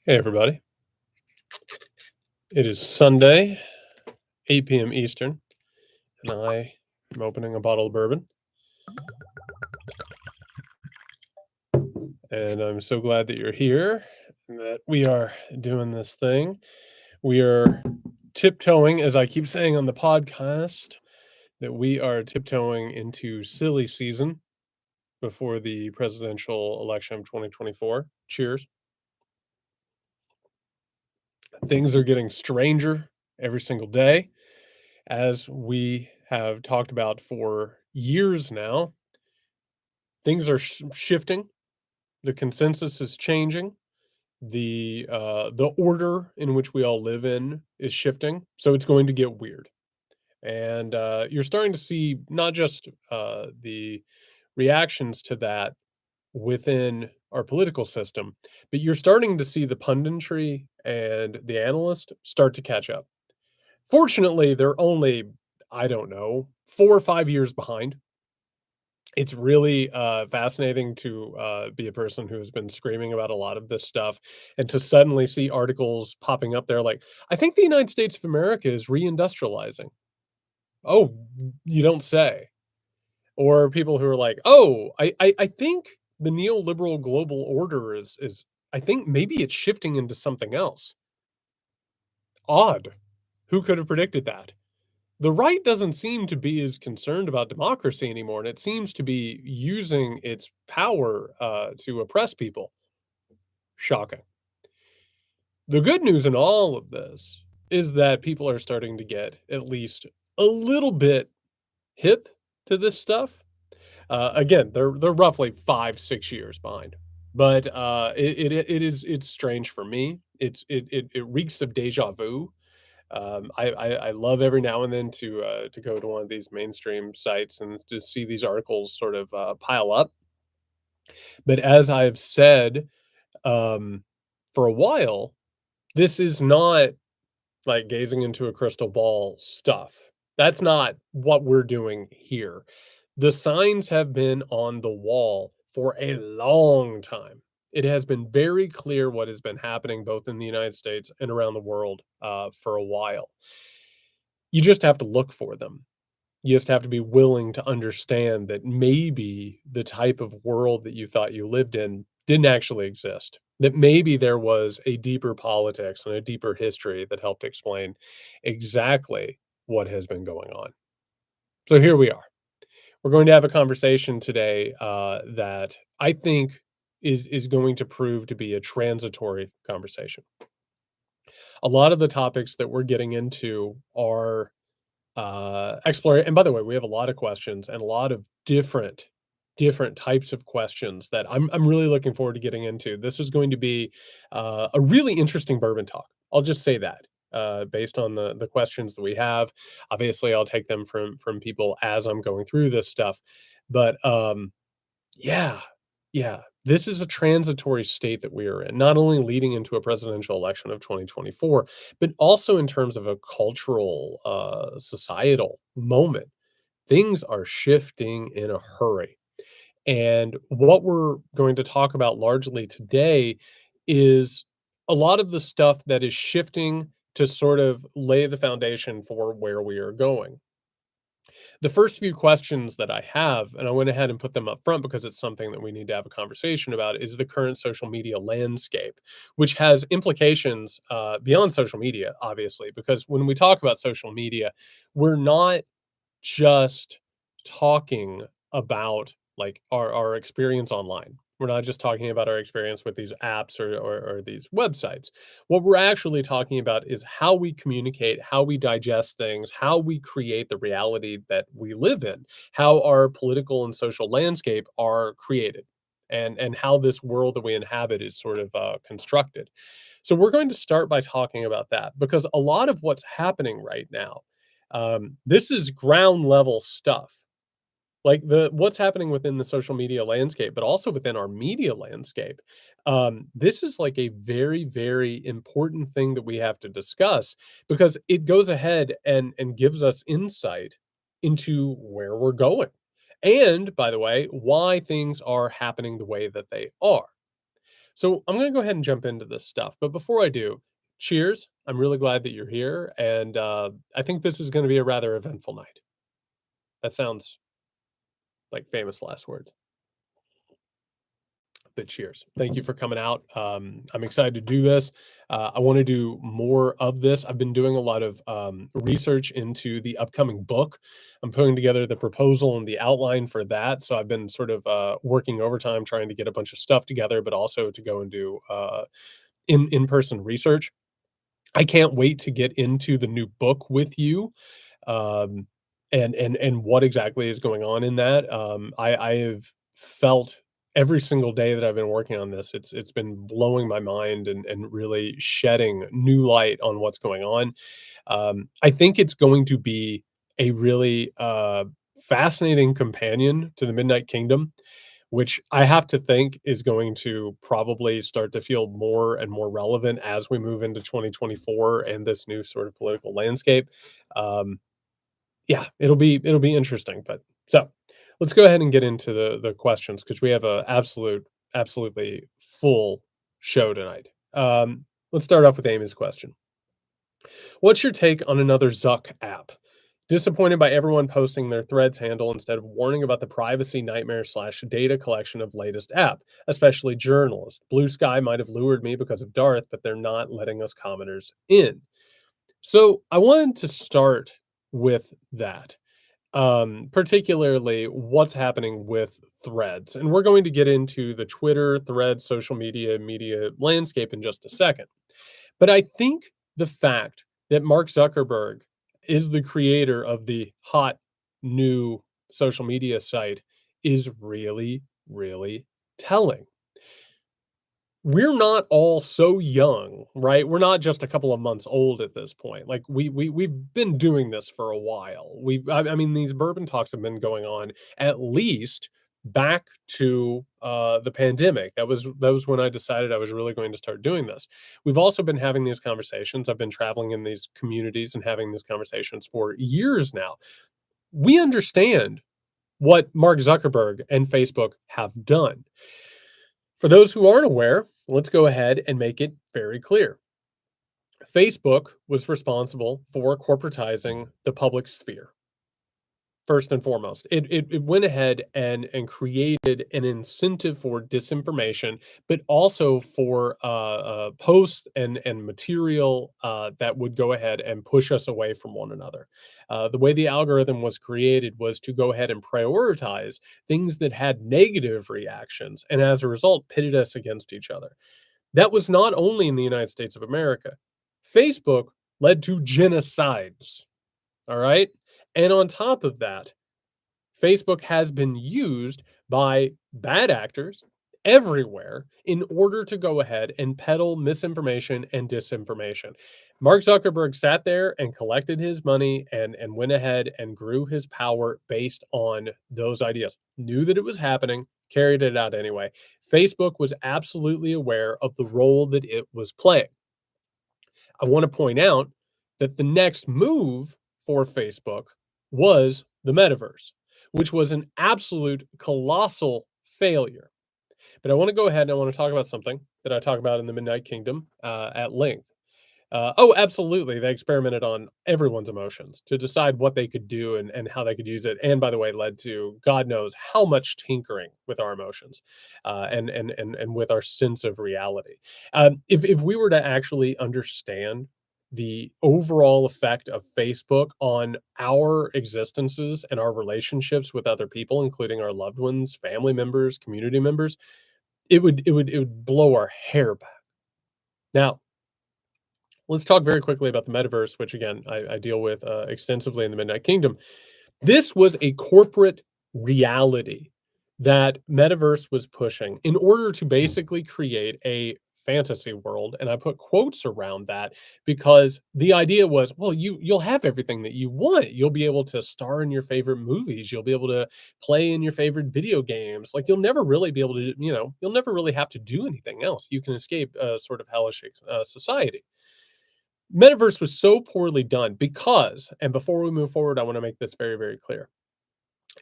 Hey, everybody. It is Sunday, 8 p.m. Eastern, and I am opening a bottle of bourbon. And I'm so glad that you're here and that we are doing this thing. We are tiptoeing, as I keep saying on the podcast, that we are tiptoeing into silly season before the presidential election of 2024. Cheers. Things are getting stranger every single day, as we have talked about for years now. Things are shifting. The consensus is changing. The order in which we all live in is shifting, so it's going to get weird. And you're starting to see not just the reactions to that within our political system, but you're starting to see the punditry and the analysts start to catch up. Fortunately, they're only, I don't know, 4 or 5 years behind. It's really, fascinating to, be a person who has been screaming about a lot of this stuff and to suddenly see articles popping up there like, "I think the United States of America is reindustrializing." "Oh, you don't say." Or people who are like, "Oh, I think the neoliberal global order is I think maybe it's shifting into something else." Odd. Who could have predicted that? The right doesn't seem to be as concerned about democracy anymore, and it seems to be using its power to oppress people. Shocking. The good news in all of this is that people are starting to get at least a little bit hip to this stuff. Again, they're roughly 5 6 years behind, but it's strange for me. It reeks of deja vu. I love every now and then to go to one of these mainstream sites and to see these articles sort of pile up. But as I've said um, for a while, this is not like gazing into a crystal ball stuff. That's not what we're doing here. The signs have been on the wall for a long time. It has been very clear what has been happening both in the United States and around the world for a while. You just have to look for them. You just have to be willing to understand that maybe the type of world that you thought you lived in didn't actually exist. That maybe there was a deeper politics and a deeper history that helped explain exactly what has been going on. So here we are. We're going to have a conversation today that I think is going to prove to be a transitory conversation. A lot of the topics that we're getting into are explore and by the way, we have a lot of questions and a lot of different types of questions that I'm really looking forward to getting into. This is going to be a really interesting bourbon talk. I'll just say that. Based on the questions that we have, obviously I'll take them from people as I'm going through this stuff. But yeah, yeah, this is a transitory state that we are in, not only leading into a presidential election of 2024, but also in terms of a cultural, societal moment. Things are shifting in a hurry. And what we're going to talk about largely today is a lot of the stuff that is shifting to sort of lay the foundation for where we are going. The first few questions that I have, and I went ahead and put them up front because it's something that we need to have a conversation about, is the current social media landscape, which has implications beyond social media, obviously, because when we talk about social media, we're not just talking about like our experience online. We're not just talking about our experience with these apps or these websites. What we're actually talking about is how we communicate, how we digest things, how we create the reality that we live in, how our political and social landscape are created, and how this world that we inhabit is sort of constructed. So we're going to start by talking about that because a lot of what's happening right now, this is ground level stuff. Like the what's happening within the social media landscape, but also within our media landscape. This is like a very, very important thing that we have to discuss because it goes ahead and gives us insight into where we're going. And by the way, why things are happening the way that they are. So I'm going to go ahead and jump into this stuff. But before I do, cheers. I'm really glad that you're here. And I think this is going to be a rather eventful night. That sounds like famous last words. But cheers. Thank you for coming out. I'm excited to do this. I want to do more of this. I've been doing a lot of research into the upcoming book. I'm putting together the proposal and the outline for that. So I've been sort of working overtime trying to get a bunch of stuff together, but also to go and do in person research. I can't wait to get into the new book with you, um, and what exactly is going on in that. I have felt every single day that I've been working on this, it's been blowing my mind and really shedding new light on what's going on. I think it's going to be a really fascinating companion to the Midnight Kingdom, which I have to think is going to probably start to feel more and more relevant as we move into 2024 and this new sort of political landscape. Um, yeah, it'll be interesting. But so let's go ahead and get into the questions because we have a absolutely full show tonight. Let's start off with Amy's question. What's your take on another Zuck app? Disappointed by everyone posting their threads handle instead of warning about the privacy nightmare slash data collection of latest app, especially journalists. Blue Sky might have lured me because of Darth, but they're not letting us commenters in. So I wanted to start with that, particularly what's happening with threads. And we're going to get into the Twitter, threads, social media landscape in just a second. But I think the fact that Mark Zuckerberg is the creator of the hot new social media site is really, really telling. We're not all so young, right? We're not just a couple of months old at this point. Like we've been doing this for a while. I mean these bourbon talks have been going on at least back to the pandemic. That was when I decided I was really going to start doing this. We've also been having these conversations. I've been traveling in these communities and having these conversations for years now. We understand what Mark Zuckerberg and Facebook have done. For those who aren't aware, let's go ahead and make it very clear. Facebook was responsible for corporatizing the public sphere. First and foremost, it went ahead and created an incentive for disinformation, but also for posts and material that would go ahead and push us away from one another. The way the algorithm was created was to go ahead and prioritize things that had negative reactions, and as a result, pitted us against each other. That was not only in the United States of America. Facebook led to genocides. All right. And on top of that, Facebook has been used by bad actors everywhere in order to go ahead and peddle misinformation and disinformation. Mark Zuckerberg sat there and collected his money and went ahead and grew his power based on those ideas. Knew that it was happening, carried it out anyway. Facebook was absolutely aware of the role that it was playing. I want to point out that the next move for Facebook was the metaverse, which was an absolute colossal failure. But I want to go ahead and I want to talk about something that I talk about in the Midnight Kingdom at length. Oh, absolutely. They experimented on everyone's emotions to decide what they could do and how they could use it. And by the way, led to God knows how much tinkering with our emotions and with our sense of reality. If we were to actually understand the overall effect of Facebook on our existences and our relationships with other people, including our loved ones, family members, community members, it would blow our hair back. Now, let's talk very quickly about the metaverse, which again I deal with extensively in the Midnight Kingdom. This was a corporate reality that metaverse was pushing in order to basically create a fantasy world, and I put quotes around that because the idea was, well, you'll have everything that you want. You'll be able to star in your favorite movies. You'll be able to play in your favorite video games. Like you'll never really be able to, you'll never really have to do anything else. You can escape a sort of hellish society. Metaverse was so poorly done because, and before we move forward, I want to make this very, very clear.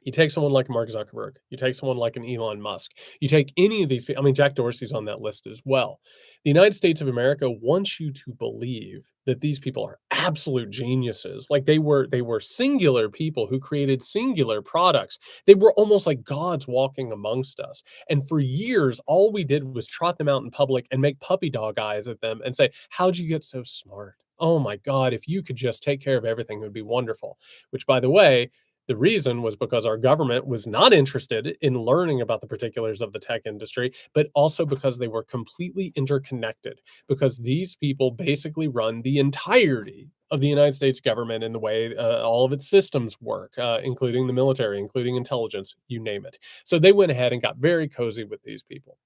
You take someone like Mark Zuckerberg, you take someone like an Elon Musk, you take any of these people. I mean, Jack Dorsey's on that list as well. The United States of America wants you to believe that these people are absolute geniuses. Like they were singular people who created singular products. They were almost like gods walking amongst us. And for years, all we did was trot them out in public and make puppy dog eyes at them and say, "How'd you get so smart? Oh my God, if you could just take care of everything, it would be wonderful." Which, by the way, the reason was because our government was not interested in learning about the particulars of the tech industry, but also because they were completely interconnected, because these people basically run the entirety of the United States government in the way all of its systems work, including the military, including intelligence, you name it. So they went ahead and got very cozy with these people.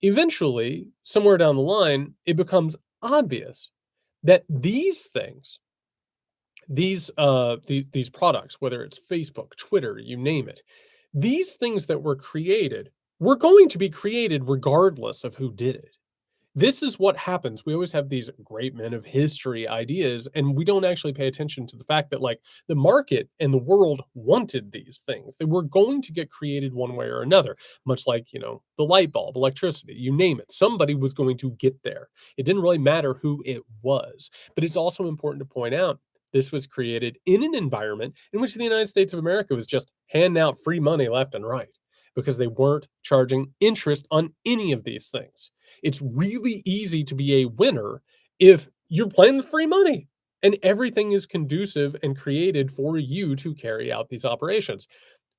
Eventually, somewhere down the line, it becomes obvious that these things, these products, whether it's Facebook, Twitter, you name it, these things that were created were going to be created regardless of who did it. This is what happens. We always have these great men of history ideas, and we don't actually pay attention to the fact that, like, the market and the world wanted these things. They were going to get created one way or another, much like, the light bulb, electricity, you name it. Somebody was going to get there. It didn't really matter who it was. But it's also important to point out this was created in an environment in which the United States of America was just handing out free money left and right because they weren't charging interest on any of these things. It's really easy to be a winner if you're playing with free money and everything is conducive and created for you to carry out these operations.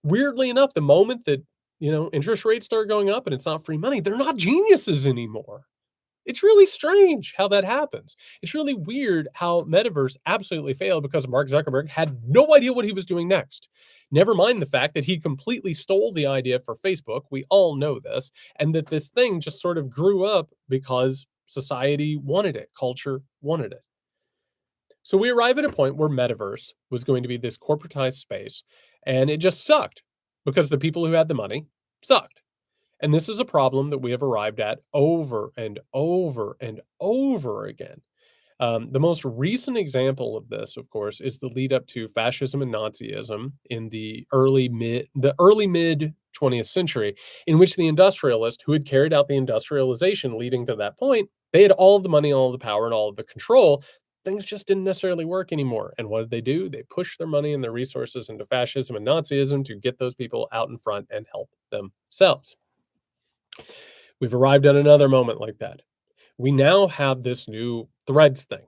Weirdly enough, the moment that, interest rates start going up and it's not free money, they're not geniuses anymore. It's really strange how that happens. It's really weird how Metaverse absolutely failed because Mark Zuckerberg had no idea what he was doing next. Never mind the fact that he completely stole the idea for Facebook. We all know this. And that this thing just sort of grew up because society wanted it, culture wanted it. So we arrive at a point where Metaverse was going to be this corporatized space, and it just sucked because the people who had the money sucked. And this is a problem that we have arrived at over and over and over again. The most recent example of this, of course, is the lead up to fascism and Nazism in the early mid 20th century, in which the industrialists who had carried out the industrialization leading to that point, they had all of the money, all of the power, and all of the control. Things just didn't necessarily work anymore. And what did they do? They pushed their money and their resources into fascism and Nazism to get those people out in front and help themselves. We've arrived at another moment like that. We now have this new Threads thing.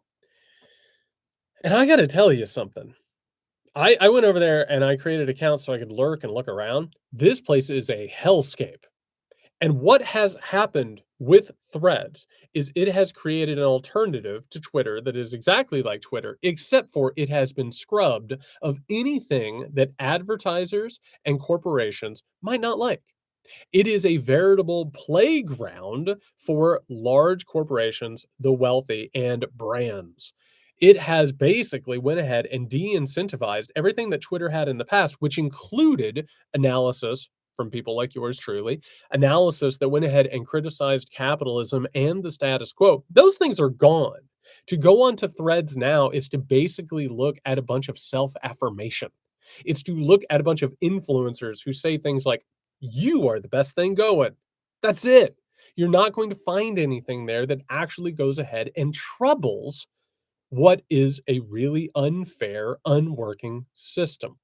And I gotta tell you something. I went over there and I created accounts so I could lurk and look around. This place is a hellscape. And what has happened with Threads is it has created an alternative to Twitter that is exactly like Twitter, except for it has been scrubbed of anything that advertisers and corporations might not like. It is a veritable playground for large corporations, the wealthy, and brands. It has basically went ahead and de-incentivized everything that Twitter had in the past, which included analysis from people like yours truly, analysis that went ahead and criticized capitalism and the status quo. Those things are gone. To go onto Threads now is to basically look at a bunch of self-affirmation. It's to look at a bunch of influencers who say things like, you are the best thing going. That's it. You're not going to find anything there that actually goes ahead and troubles what is a really unfair, unworking system.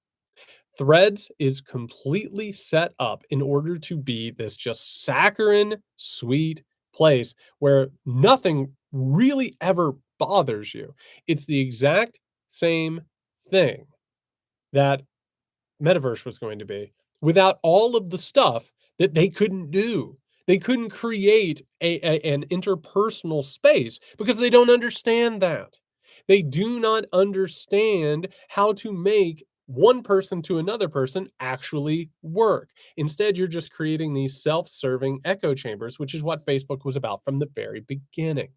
Threads is completely set up in order to be this just saccharine, sweet place where nothing really ever bothers you. It's the exact same thing that Metaverse was going to be without all of the stuff that they couldn't do. They couldn't create an interpersonal space because they don't understand that. They do not understand how to make one person to another person actually work. Instead, you're just creating these self-serving echo chambers, which is what Facebook was about from the very beginning.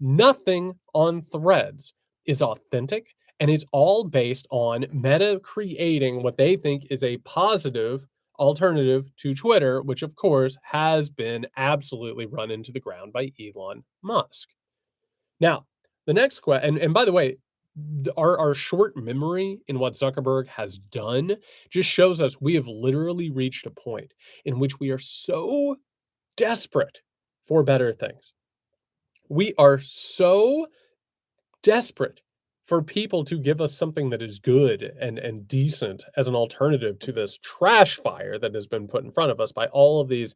Nothing on Threads is authentic, and it's all based on Meta creating what they think is a positive alternative to Twitter, which of course has been absolutely run into the ground by Elon Musk. Now, the next question, and by the way, our short memory in what Zuckerberg has done just shows us we have literally reached a point in which we are so desperate for better things. We are so desperate for people to give us something that is good and decent as an alternative to this trash fire that has been put in front of us by all of these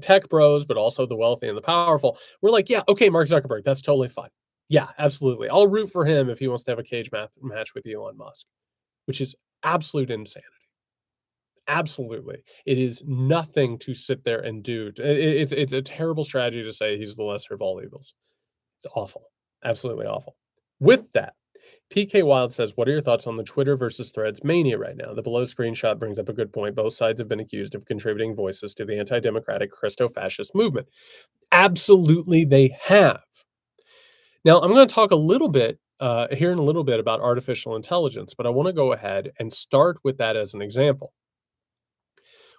tech bros, but also the wealthy and the powerful. We're like, yeah, okay, Mark Zuckerberg, that's totally fine. Yeah, absolutely. I'll root for him if he wants to have a match with Elon Musk, which is absolute insanity. Absolutely. It is nothing to sit there and do. It's a terrible strategy to say he's the lesser of all evils. It's awful. Absolutely awful. With that, PK Wild says, "What are your thoughts on the Twitter versus Threads mania right now? The below screenshot brings up a good point. Both sides have been accused of contributing voices to the anti-democratic Christo-fascist movement." Absolutely, they have. Now, I'm going to talk a little bit here in a little bit about artificial intelligence, but I want to go ahead and start with that as an example.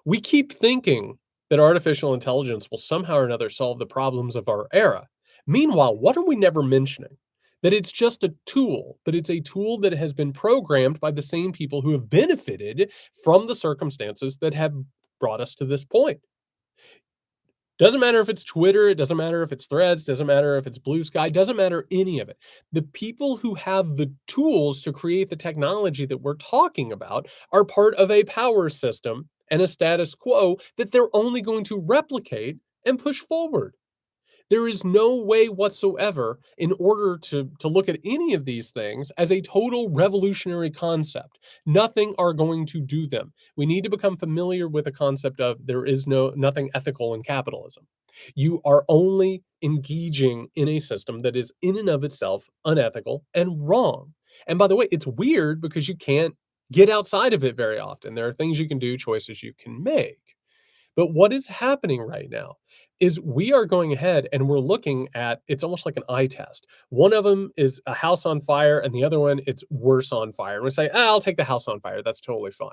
We keep thinking that artificial intelligence will somehow or another solve the problems of our era. Meanwhile, what are we never mentioning? That it's just a tool, but it's a tool that has been programmed by the same people who have benefited from the circumstances that have brought us to this point. Doesn't matter if it's Twitter, it doesn't matter if it's Threads, doesn't matter if it's Blue Sky, doesn't matter any of it. The people who have the tools to create the technology that we're talking about are part of a power system and a status quo that they're only going to replicate and push forward. There is no way whatsoever in order to look at any of these things as a total revolutionary concept. Nothing are going to do them. We need to become familiar with the concept of there is nothing ethical in capitalism. You are only engaging in a system that is in and of itself unethical and wrong. And by the way, it's weird because you can't get outside of it very often. There are things you can do, choices you can make. But what is happening right now is we are going ahead and we're looking at it's almost like an eye test. One of them is a house on fire, and the other one it's worse on fire. And we say, ah, I'll take the house on fire. That's totally fine.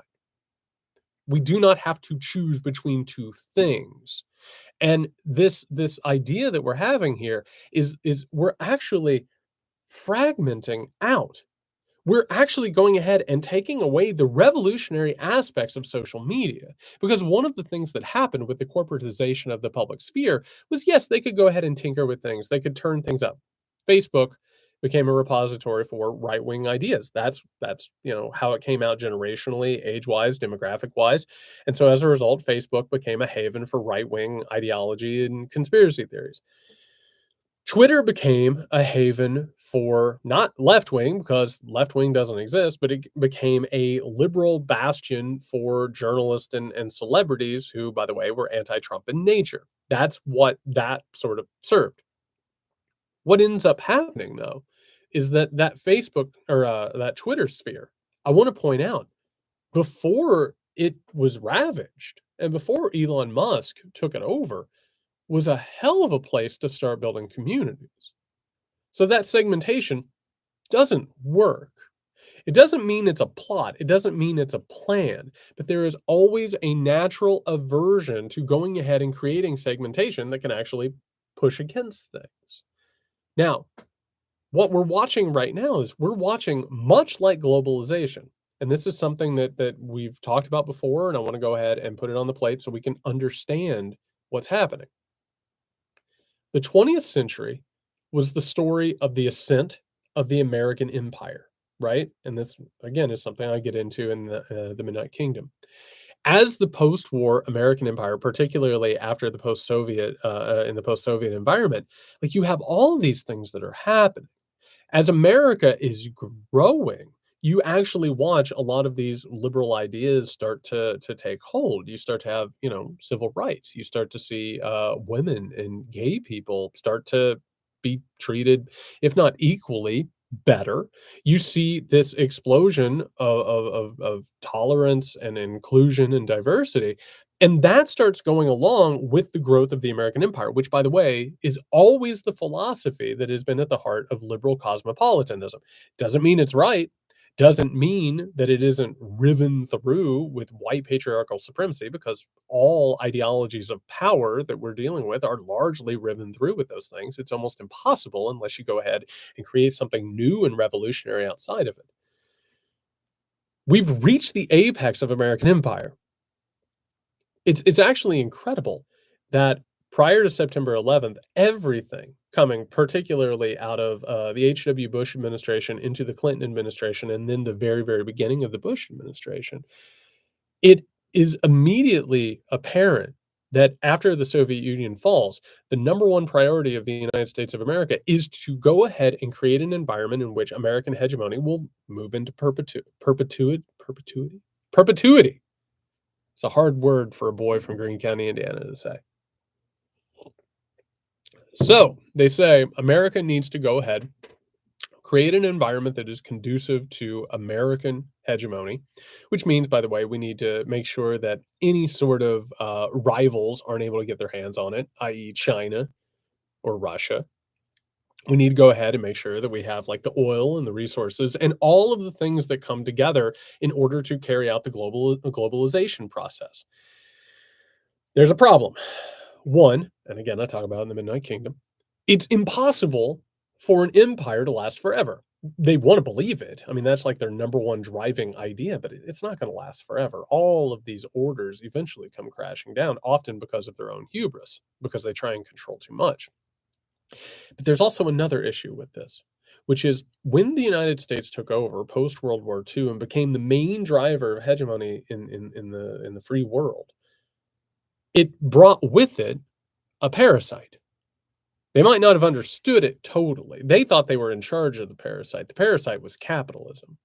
We do not have to choose between two things. And this idea that we're having here is we're actually fragmenting out. We're actually going ahead and taking away the revolutionary aspects of social media. Because one of the things that happened with the corporatization of the public sphere was yes, they could go ahead and tinker with things, they could turn things up. Facebook became a repository for right-wing ideas. That's how it came out generationally, age-wise, demographic-wise. And so as a result, Facebook became a haven for right-wing ideology and conspiracy theories. Twitter became a haven for not left wing, because left wing doesn't exist, but it became a liberal bastion for journalists and celebrities who, by the way, were anti Trump in nature. That's what that sort of served. What ends up happening, though, is that Facebook or that Twitter sphere, I want to point out, before it was ravaged and before Elon Musk took it over, was a hell of a place to start building communities. So that segmentation doesn't work. It doesn't mean it's a plot. It doesn't mean it's a plan, but there is always a natural aversion to going ahead and creating segmentation that can actually push against things. Now, what we're watching right now is we're watching much like globalization. And this is something that we've talked about before, and I want to go ahead and put it on the plate so we can understand what's happening. The 20th century was the story of the ascent of the American empire, right? And this, again, is something I get into in the Midnight Kingdom. As the post-war American empire, particularly after the post-Soviet, in the post-Soviet environment, like you have all of these things that are happening. As America is growing, you actually watch a lot of these liberal ideas start to take hold. You start to have, civil rights. You start to see women and gay people start to be treated, if not equally, better. You see this explosion of tolerance and inclusion and diversity. And that starts going along with the growth of the American empire, which, by the way, is always the philosophy that has been at the heart of liberal cosmopolitanism. Doesn't mean it's right. Doesn't mean that it isn't riven through with white patriarchal supremacy, because all ideologies of power that we're dealing with are largely riven through with those things. It's almost impossible unless you go ahead and create something new and revolutionary outside of it. We've reached the apex of American empire. It's actually incredible that prior to September 11th, everything coming particularly out of, the H.W. Bush administration into the Clinton administration, and then the very, very beginning of the Bush administration, it is immediately apparent that after the Soviet Union falls, the number one priority of the United States of America is to go ahead and create an environment in which American hegemony will move into perpetuity. It's a hard word for a boy from Greene County, Indiana to say. So they say America needs to go ahead, create an environment that is conducive to American hegemony, which means, by the way, we need to make sure that any sort of rivals aren't able to get their hands on it, i.e., China or Russia. We need to go ahead and make sure that we have like the oil and the resources and all of the things that come together in order to carry out the globalization process. There's a problem. One, and again, I talk about in the Midnight Kingdom, it's impossible for an empire to last forever. They want to believe it. I mean, that's like their number one driving idea, but it's not going to last forever. All of these orders eventually come crashing down, often because of their own hubris, because they try and control too much. But there's also another issue with this, which is when the United States took over post World War II and became the main driver of hegemony in the free world, it brought with it a parasite. They might not have understood it totally. They thought they were in charge of the parasite. The parasite was capitalism.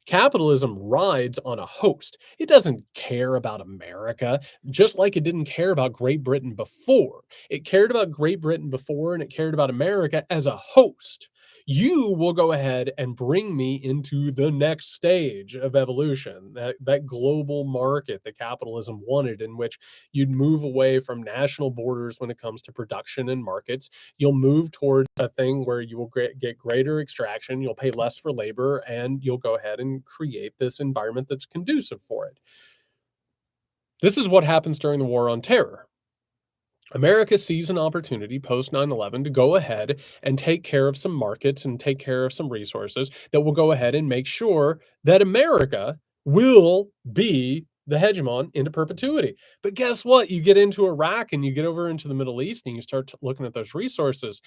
Capitalism rides on a host. It doesn't care about America, just like it didn't care about Great Britain before. It cared about Great Britain before, and it cared about America as a host. You will go ahead and bring me into the next stage of evolution, that global market that capitalism wanted, in which you'd move away from national borders when it comes to production and markets. You'll move towards a thing where you will get greater extraction, you'll pay less for labor, and you'll go ahead and create this environment that's conducive for it. This is what happens during the War on Terror. America sees an opportunity post 9/11 to go ahead and take care of some markets and take care of some resources that will go ahead and make sure that America will be the hegemon into perpetuity. But guess what? You get into Iraq and you get over into the Middle East and you start looking at those resources.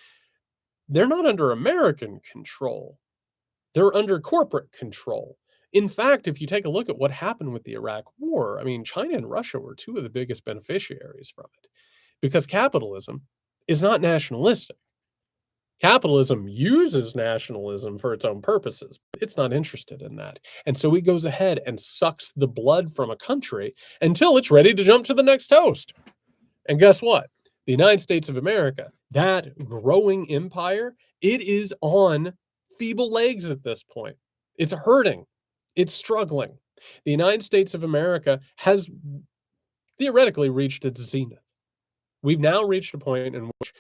They're not under American control. They're under corporate control. In fact, if you take a look at what happened with the Iraq War, I mean, China and Russia were two of the biggest beneficiaries from it, because capitalism is not nationalistic. Capitalism uses nationalism for its own purposes, but it's not interested in that. And so it goes ahead and sucks the blood from a country until it's ready to jump to the next toast. And guess what? The United States of America, that growing empire, it is on feeble legs at this point. It's hurting. It's struggling. The United States of America has theoretically reached its zenith. We've now reached a point in which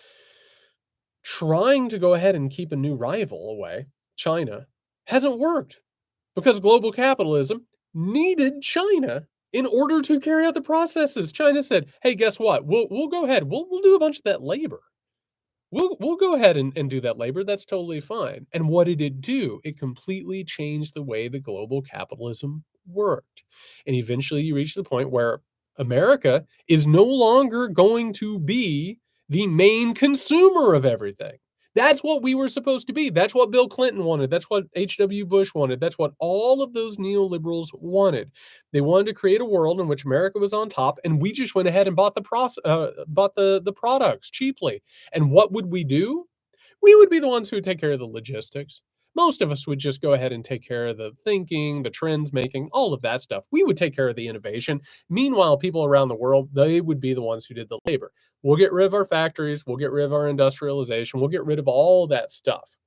trying to go ahead and keep a new rival away, China, hasn't worked, because global capitalism needed China in order to carry out the processes. China said, "Hey, guess what? We'll go ahead. We'll do a bunch of that labor. We'll go ahead and do that labor. That's totally fine." And what did it do? It completely changed the way the global capitalism worked. And eventually you reach the point where America is no longer going to be the main consumer of everything. That's what we were supposed to be. That's what Bill Clinton wanted. That's what H.W. Bush wanted. That's what all of those neoliberals wanted. They wanted to create a world in which America was on top, and we just went ahead and bought the products cheaply. And what would we do? We would be the ones who would take care of the logistics. Most of us would just go ahead and take care of the thinking, the trends making, all of that stuff. We would take care of the innovation. Meanwhile, people around the world, they would be the ones who did the labor. We'll get rid of our factories. We'll get rid of our industrialization. We'll get rid of all that stuff,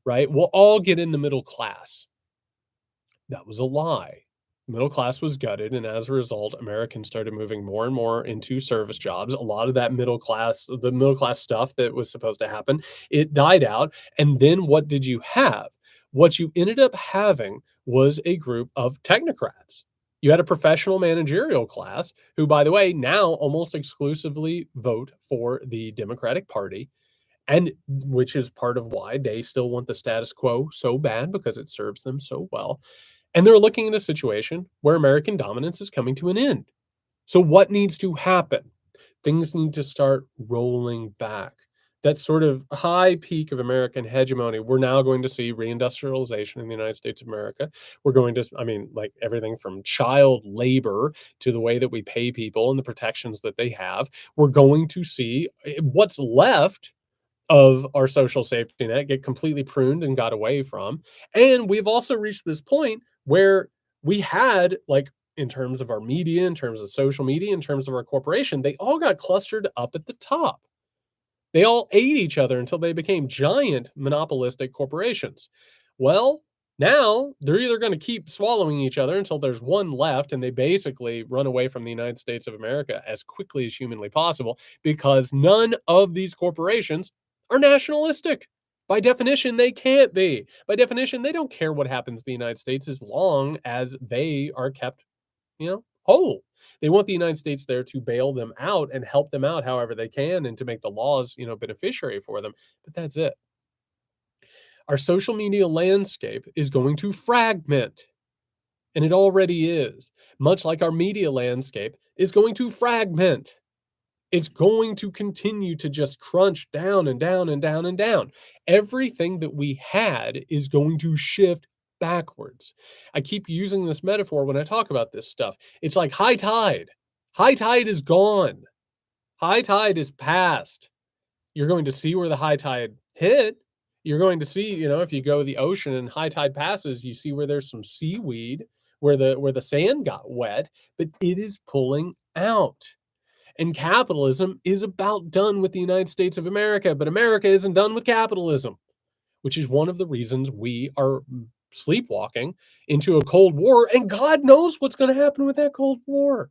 right? We'll all get in the middle class. That was a lie. Middle class was gutted, and as a result, Americans started moving more and more into service jobs. A lot of that the middle class stuff that was supposed to happen, it died out. And then what did you have? What you ended up having was a group of technocrats. You had a professional managerial class who, by the way, now almost exclusively vote for the Democratic Party, and which is part of why they still want the status quo so bad because it serves them so well. And they're looking at a situation where American dominance is coming to an end. So, what needs to happen? Things need to start rolling back. That sort of high peak of American hegemony, we're now going to see reindustrialization in the United States of America. We're going to, I mean, like everything from child labor to the way that we pay people and the protections that they have. We're going to see what's left of our social safety net get completely pruned and got away from. And we've also reached this point where we had, like, in terms of our media, in terms of social media, in terms of our corporation, they all got clustered up at the top. They all ate each other until they became giant monopolistic corporations. Well, now they're either going to keep swallowing each other until there's one left and they basically run away from the United States of America as quickly as humanly possible because none of these corporations are nationalistic. By definition, they can't be. By definition, they don't care what happens to the United States as long as they are kept, whole. They want the United States there to bail them out and help them out however they can and to make the laws, beneficiary for them. But that's it. Our social media landscape is going to fragment, and it already is. Much like our media landscape is going to fragment. It's going to continue to just crunch down and down and down and down. Everything that we had is going to shift backwards. I keep using this metaphor when I talk about this stuff. It's like high tide. High tide is gone. High tide is past. You're going to see where the high tide hit. You're going to see, if you go to the ocean and high tide passes, you see where there's some seaweed, where the sand got wet, but it is pulling out. And capitalism is about done with the United States of America, but America isn't done with capitalism, which is one of the reasons we are sleepwalking into a Cold War. And God knows what's going to happen with that Cold War.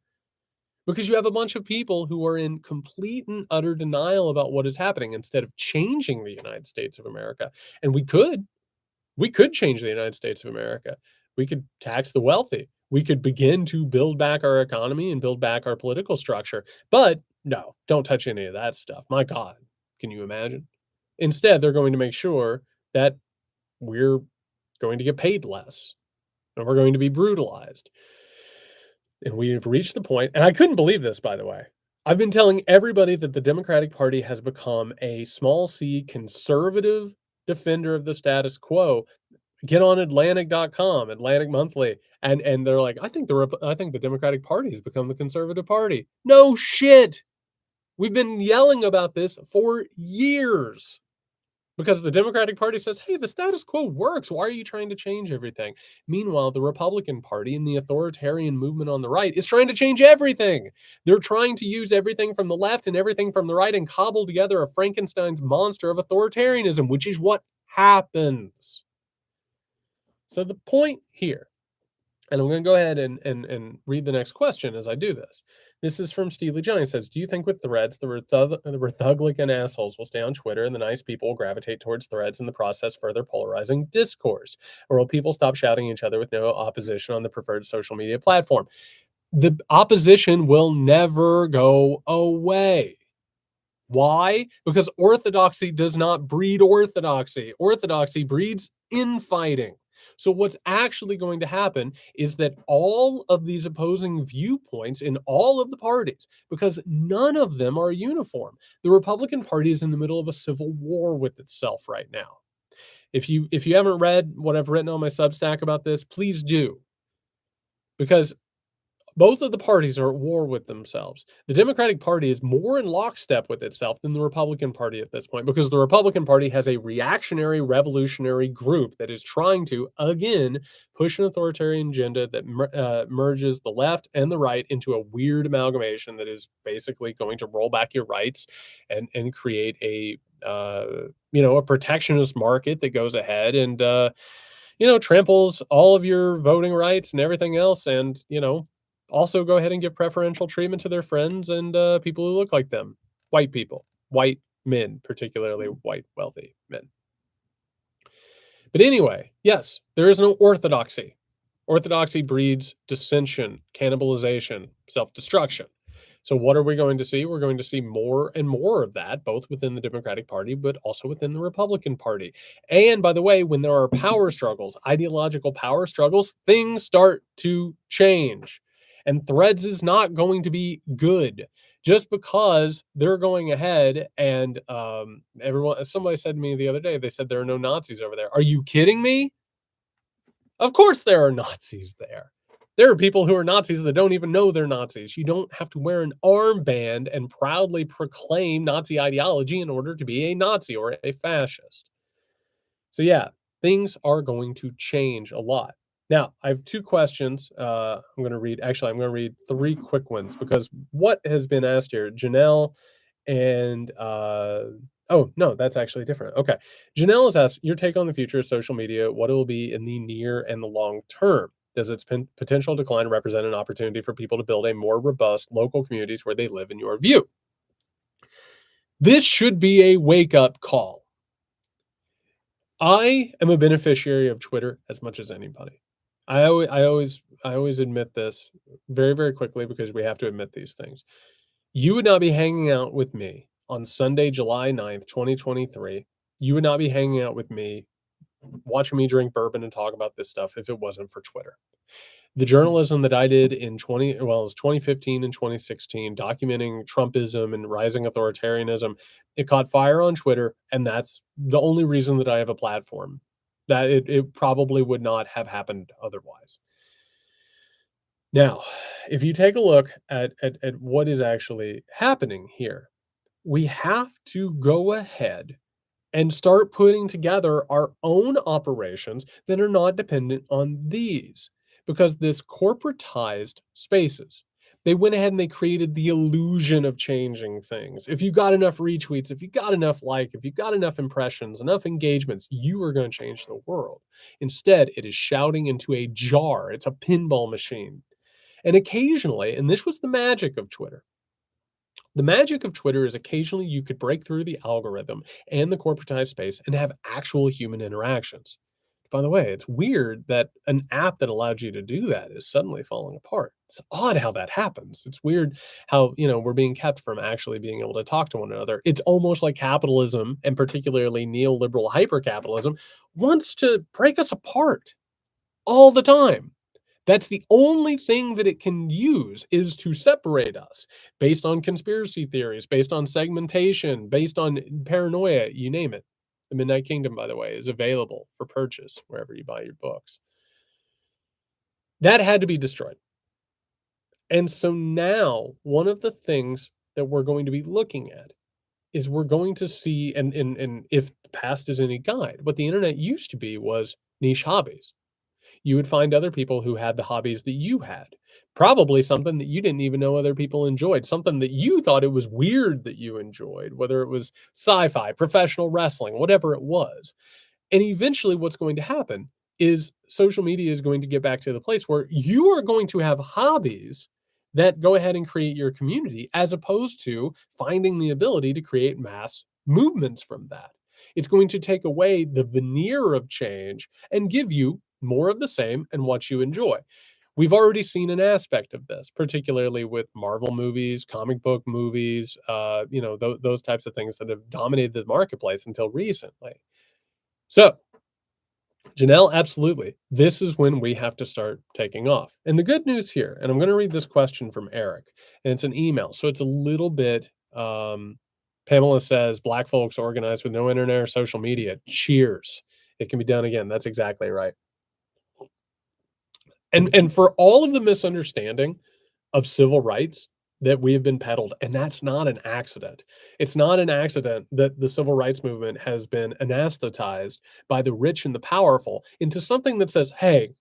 Because you have a bunch of people who are in complete and utter denial about what is happening instead of changing the United States of America. And we could change the United States of America. We could tax the wealthy. We could begin to build back our economy and build back our political structure. But no, don't touch any of that stuff. My God, can you imagine? Instead, they're going to make sure that we're going to get paid less and we're going to be brutalized. And we've reached the point, and I couldn't believe this, by the way. I've been telling everybody that the Democratic Party has become a small c conservative defender of the status quo. Get on Atlantic.com, Atlantic Monthly, and they're like, I think the Democratic Party has become the conservative party. No shit. We've been yelling about this for years because the Democratic Party says, hey, the status quo works. Why are you trying to change everything? Meanwhile, the Republican Party and the authoritarian movement on the right is trying to change everything. They're trying to use everything from the left and everything from the right and cobble together a Frankenstein's monster of authoritarianism, which is what happens. So the point here, and I'm going to go ahead and read the next question as I do this. This is from Steve Lee Johnny. Says, do you think with threads, the Republican assholes will stay on Twitter and the nice people will gravitate towards threads in the process, further polarizing discourse? Or will people stop shouting at each other with no opposition on the preferred social media platform? The opposition will never go away. Why? Because orthodoxy does not breed orthodoxy. Orthodoxy breeds infighting. So what's actually going to happen is that all of these opposing viewpoints in all of the parties, because none of them are uniform. The Republican Party is in the middle of a civil war with itself right now. If you haven't read what I've written on my Substack about this, please do. Because both of the parties are at war with themselves. The Democratic Party is more in lockstep with itself than the Republican Party at this point, because the Republican Party has a reactionary, revolutionary group that is trying to, again, push an authoritarian agenda that merges the left and the right into a weird amalgamation that is basically going to roll back your rights and create a protectionist market that goes ahead and tramples all of your voting rights and everything else, and also go ahead and give preferential treatment to their friends and people who look like them. White people, white men, particularly white wealthy men. But anyway, yes, there is no orthodoxy. Orthodoxy breeds dissension, cannibalization, self-destruction. So what are we going to see? We're going to see more and more of that, both within the Democratic Party, but also within the Republican Party. And by the way, when there are power struggles, ideological power struggles, things start to change. And Threads is not going to be good just because they're going ahead and everyone. Somebody said to me the other day, they said there are no Nazis over there. Are you kidding me? Of course there are Nazis there. There are people who are Nazis that don't even know they're Nazis. You don't have to wear an armband and proudly proclaim Nazi ideology in order to be a Nazi or a fascist. So yeah, things are going to change a lot. Now, I have two questions. I'm going to read three quick ones because what has been asked here, Janelle and oh no, that's actually different. Okay. Janelle has asked your take on the future of social media, what it will be in the near and the long term. Does its potential decline represent an opportunity for people to build a more robust local communities where they live in your view? This should be a wake up call. I am a beneficiary of Twitter as much as anybody. I always admit this very, very quickly because we have to admit these things. You would not be hanging out with me on Sunday, July 9th, 2023. You would not be hanging out with me, watching me drink bourbon and talk about this stuff if it wasn't for Twitter. The journalism that I did in it was 2015 and 2016, documenting Trumpism and rising authoritarianism, it caught fire on Twitter, and that's the only reason that I have a platform. That it probably would not have happened otherwise. Now, if you take a look at what is actually happening here, we have to go ahead and start putting together our own operations that are not dependent on these. Because this corporatized spaces, they went ahead and they created the illusion of changing things. If you got enough retweets, if you got enough if you got enough impressions, enough engagements, you are going to change the world. Instead, it is shouting into a jar. It's a pinball machine. And occasionally, and this was the magic of Twitter, the magic of Twitter is occasionally you could break through the algorithm and the corporatized space and have actual human interactions. By the way, it's weird that an app that allowed you to do that is suddenly falling apart. It's odd how that happens. It's weird how, we're being kept from actually being able to talk to one another. It's almost like capitalism, and particularly neoliberal hypercapitalism, wants to break us apart all the time. That's the only thing that it can use, is to separate us based on conspiracy theories, based on segmentation, based on paranoia, you name it. The Midnight Kingdom, by the way, is available for purchase wherever you buy your books. That had to be destroyed. And so now one of the things that we're going to be looking at is we're going to see, and if the past is any guide, what the internet used to be was niche hobbies. You would find other people who had the hobbies that you had. Probably something that you didn't even know other people enjoyed, something that you thought it was weird that you enjoyed, whether it was sci-fi, professional wrestling, whatever it was. And eventually what's going to happen is social media is going to get back to the place where you are going to have hobbies that go ahead and create your community, as opposed to finding the ability to create mass movements from that. It's going to take away the veneer of change and give you more of the same and what you enjoy. We've already seen an aspect of this, particularly with Marvel movies, comic book movies, those types of things that have dominated the marketplace until recently. So, Janelle, absolutely. This is when we have to start taking off. And the good news here, and I'm going to read this question from Eric, and it's an email. So it's a little bit, Pamela says, Black folks organized with no internet or social media. Cheers. It can be done again. That's exactly right. And for all of the misunderstanding of civil rights that we have been peddled, and that's not an accident. It's not an accident that the civil rights movement has been anesthetized by the rich and the powerful into something that says, hey,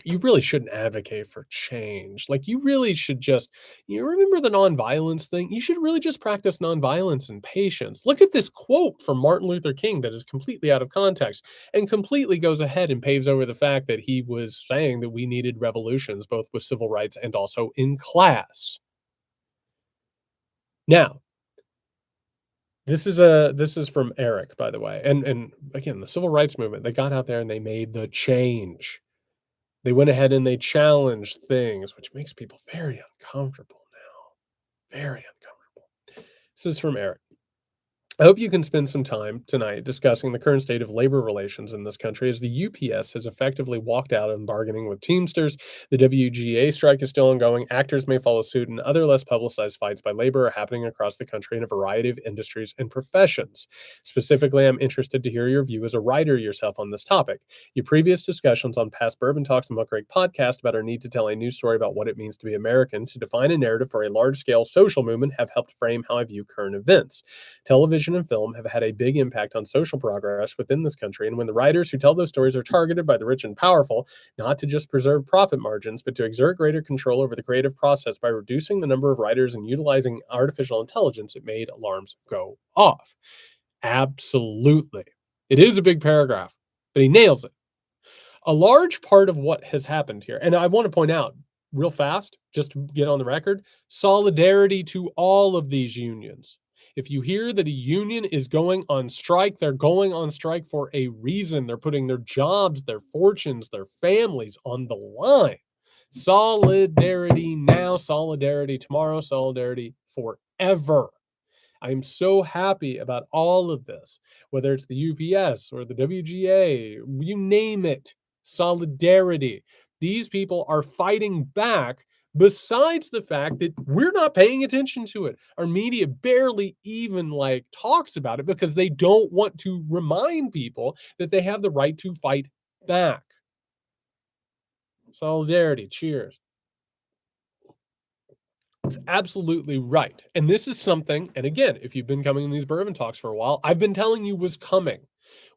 you really shouldn't advocate for change. Like, you really should just, you remember the nonviolence thing? You should really just practice nonviolence and patience. Look at this quote from Martin Luther King that is completely out of context and completely goes ahead and paves over the fact that he was saying that we needed revolutions, both with civil rights and also in class. Now, this is from Eric, by the way, and again, the civil rights movement, they got out there and they made the change. They went ahead and they challenged things, which makes people very uncomfortable now, very uncomfortable. This is from Eric. I hope you can spend some time tonight discussing the current state of labor relations in this country as the UPS has effectively walked out of bargaining with Teamsters. The WGA strike is still ongoing. Actors may follow suit, and other less publicized fights by labor are happening across the country in a variety of industries and professions. Specifically, I'm interested to hear your view as a writer yourself on this topic. Your previous discussions on past Bourbon Talks and Muckrake podcast about our need to tell a new story about what it means to be American, to define a narrative for a large scale social movement, have helped frame how I view current events. Television and film have had a big impact on social progress within this country, and when the writers who tell those stories are targeted by the rich and powerful, not to just preserve profit margins, but to exert greater control over the creative process by reducing the number of writers and utilizing artificial intelligence, it made alarms go off. Absolutely. It is a big paragraph, but he nails it. A large part of what has happened here, and I want to point out real fast, just to get on the record, solidarity to all of these unions. If you hear that a union is going on strike, they're going on strike for a reason. They're putting their jobs, their fortunes, their families on the line. Solidarity now, solidarity tomorrow, solidarity forever. I'm so happy about all of this, whether it's the UPS or the WGA, you name it, solidarity. These people are fighting back besides the fact that we're not paying attention to it. Our media barely even like talks about it because they don't want to remind people that they have the right to fight back. Solidarity, cheers. Absolutely right. And this is something, and again, if you've been coming in these bourbon talks for a while, I've been telling you was coming.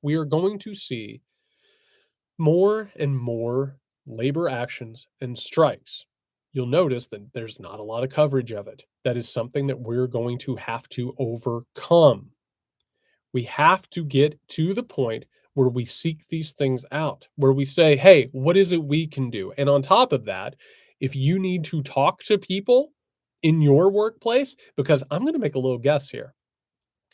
We are going to see more and more labor actions and strikes. You'll notice that there's not a lot of coverage of it. That is something that we're going to have to overcome. We have to get to the point where we seek these things out, where we say, hey, what is it we can do? And on top of that, if you need to talk to people in your workplace, because I'm going to make a little guess here.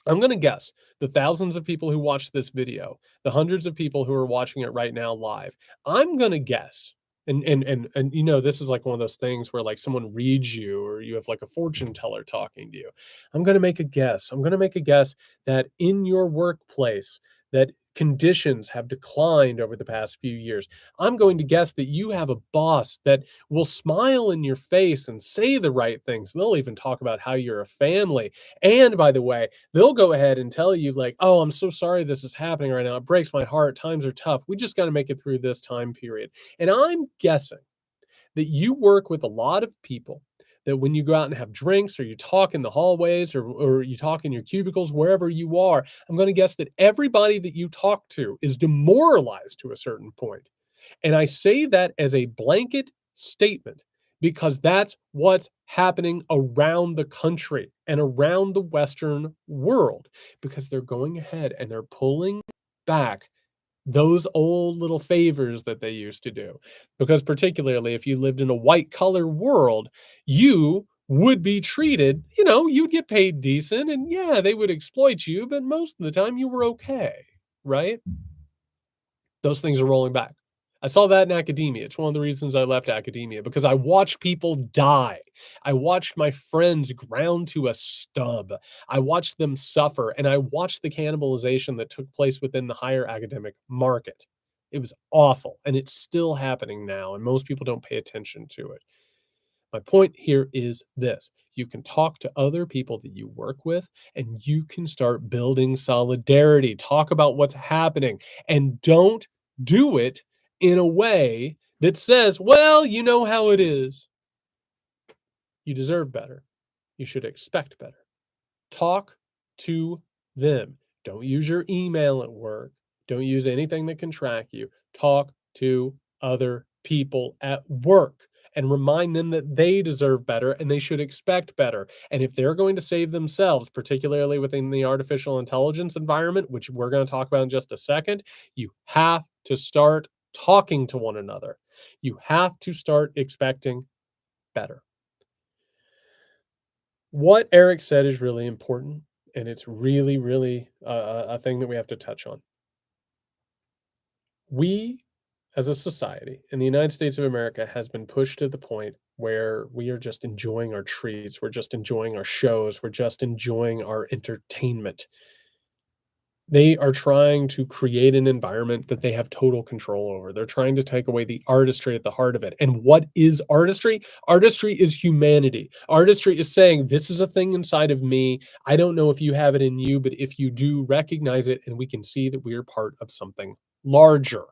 I'm going to guess the thousands of people who watched this video, the hundreds of people who are watching it right now live. I'm going to guess, and you know, this is like one of those things where like someone reads you or you have like a fortune teller talking to you. I'm going to make a guess. I'm going to make a guess that in your workplace that conditions have declined over the past few years. I'm going to guess that you have a boss that will smile in your face and say the right things. They'll even talk about how you're a family. And by the way, they'll go ahead and tell you like, "Oh, I'm so sorry this is happening right now. It breaks my heart. Times are tough. We just got to make it through this time period." And I'm guessing that you work with a lot of people that when you go out and have drinks or you talk in the hallways or you talk in your cubicles, wherever you are, I'm going to guess that everybody that you talk to is demoralized to a certain point. And I say that as a blanket statement because that's what's happening around the country and around the Western world because they're going ahead and they're pulling back those old little favors that they used to do. Because particularly if you lived in a white collar world, you would be treated, you know, you'd get paid decent and yeah, they would exploit you, but most of the time you were okay, right? Those things are rolling back. I saw that in academia. It's one of the reasons I left academia because I watched people die. I watched my friends ground to a stub. I watched them suffer, and I watched the cannibalization that took place within the higher academic market. It was awful, and it's still happening now, and most people don't pay attention to it. My point here is this: you can talk to other people that you work with, and you can start building solidarity. Talk about what's happening, and don't do it in a way that says, well, you know how it is. You deserve better. You should expect better. Talk to them. Don't use your email at work. Don't use anything that can track you. Talk to other people at work and remind them that they deserve better and they should expect better. And if they're going to save themselves, particularly within the artificial intelligence environment, which we're going to talk about in just a second, you have to start talking to one another. You have to start expecting better. What Eric said is really important. and it's really, really a thing that we have to touch on. We, as a society in the United States of America, has been pushed to the point where we are just enjoying our treats, we're just enjoying our shows, we're just enjoying our entertainment. They are trying to create an environment that they have total control over. They're trying to take away the artistry at the heart of it. And what is artistry? Artistry is humanity. Artistry is saying, this is a thing inside of me. I don't know if you have it in you, but if you do, recognize it, and we can see that we are part of something larger.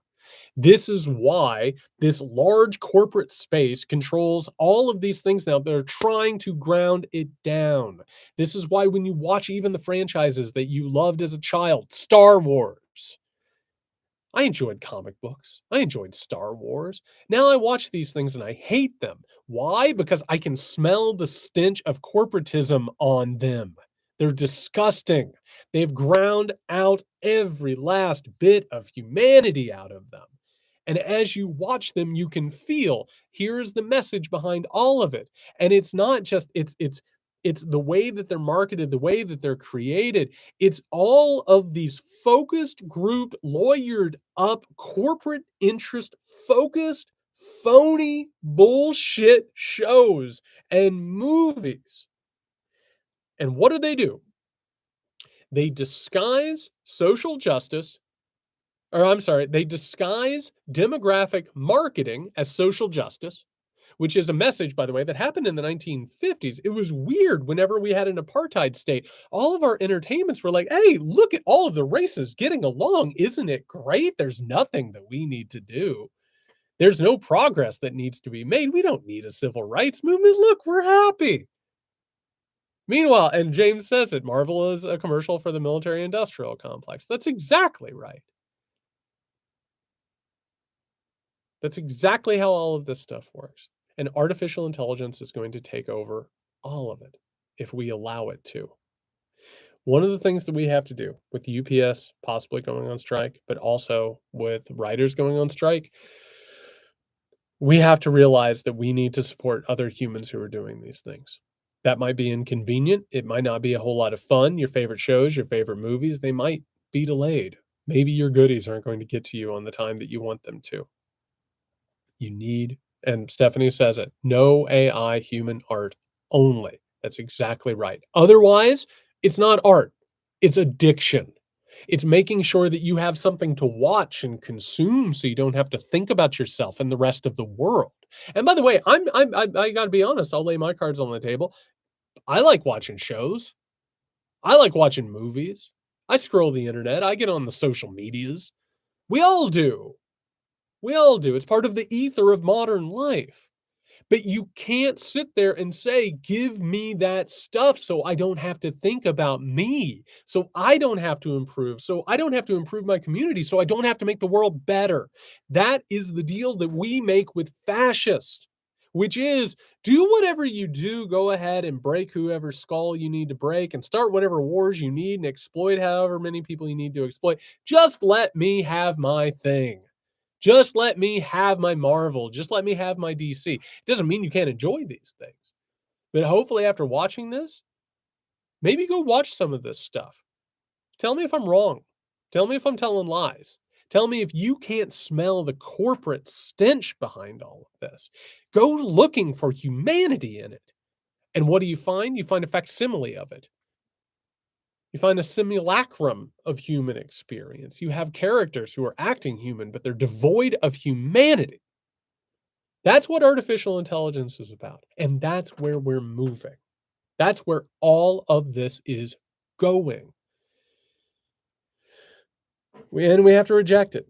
This is why this large corporate space controls all of these things now. They're trying to ground it down. This is why when you watch even the franchises that you loved as a child, Star Wars. I enjoyed comic books. I enjoyed Star Wars. Now I watch these things and I hate them. Why? Because I can smell the stench of corporatism on them. They're disgusting. They've ground out every last bit of humanity out of them. And as you watch them, you can feel here's the message behind all of it. And it's not just it's the way that they're marketed, the way that they're created. It's all of these focused, grouped, lawyered up, corporate interest focused, phony bullshit shows and movies. And what do? They disguise social justice, or I'm sorry, they disguise demographic marketing as social justice, which is a message, by the way, that happened in the 1950s. It was weird whenever we had an apartheid state. All of our entertainments were like, hey, look at all of the races getting along. Isn't it great? There's nothing that we need to do. There's no progress that needs to be made. We don't need a civil rights movement. Look, we're happy. Meanwhile, and James says it, Marvel is a commercial for the military industrial complex. That's exactly right. That's exactly how all of this stuff works. And artificial intelligence is going to take over all of it if we allow it to. One of the things that we have to do with the UPS possibly going on strike, but also with writers going on strike, we have to realize that we need to support other humans who are doing these things. That might be inconvenient. It might not be a whole lot of fun. Your favorite shows, your favorite movies, they might be delayed. Maybe your goodies aren't going to get to you on the time that you want them to. You need, and Stephanie says it, no AI human art only. That's exactly right. Otherwise, it's not art. It's addiction. It's making sure that you have something to watch and consume so you don't have to think about yourself and the rest of the world. And by the way, I got to be honest, I'll lay my cards on the table. I like watching shows. I like watching movies. I scroll the internet. I get on the social medias. We all do. We all do. It's part of the ether of modern life. But you can't sit there and say, give me that stuff so I don't have to think about me, so I don't have to improve, so I don't have to improve my community, so I don't have to make the world better. That is the deal that we make with fascists, which is do whatever you do, go ahead and break whoever's skull you need to break and start whatever wars you need and exploit however many people you need to exploit. Just let me have my thing. Just let me have my Marvel. Just let me have my DC. It doesn't mean you can't enjoy these things. But hopefully after watching this, maybe go watch some of this stuff. Tell me if I'm wrong. Tell me if I'm telling lies. Tell me if you can't smell the corporate stench behind all of this. Go looking for humanity in it. And what do you find? You find a facsimile of it. You find a simulacrum of human experience. You have characters who are acting human, but they're devoid of humanity. That's what artificial intelligence is about. And that's where we're moving. That's where all of this is going. And we have to reject it.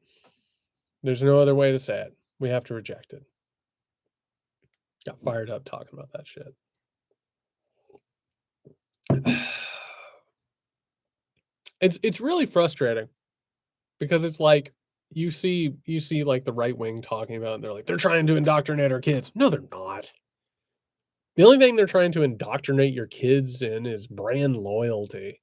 There's no other way to say it. We have to reject it. Got fired up talking about that shit. It's really frustrating because it's like you see like the right wing talking about it and they're like, they're trying to indoctrinate our kids. No, they're not. The only thing they're trying to indoctrinate your kids in is brand loyalty.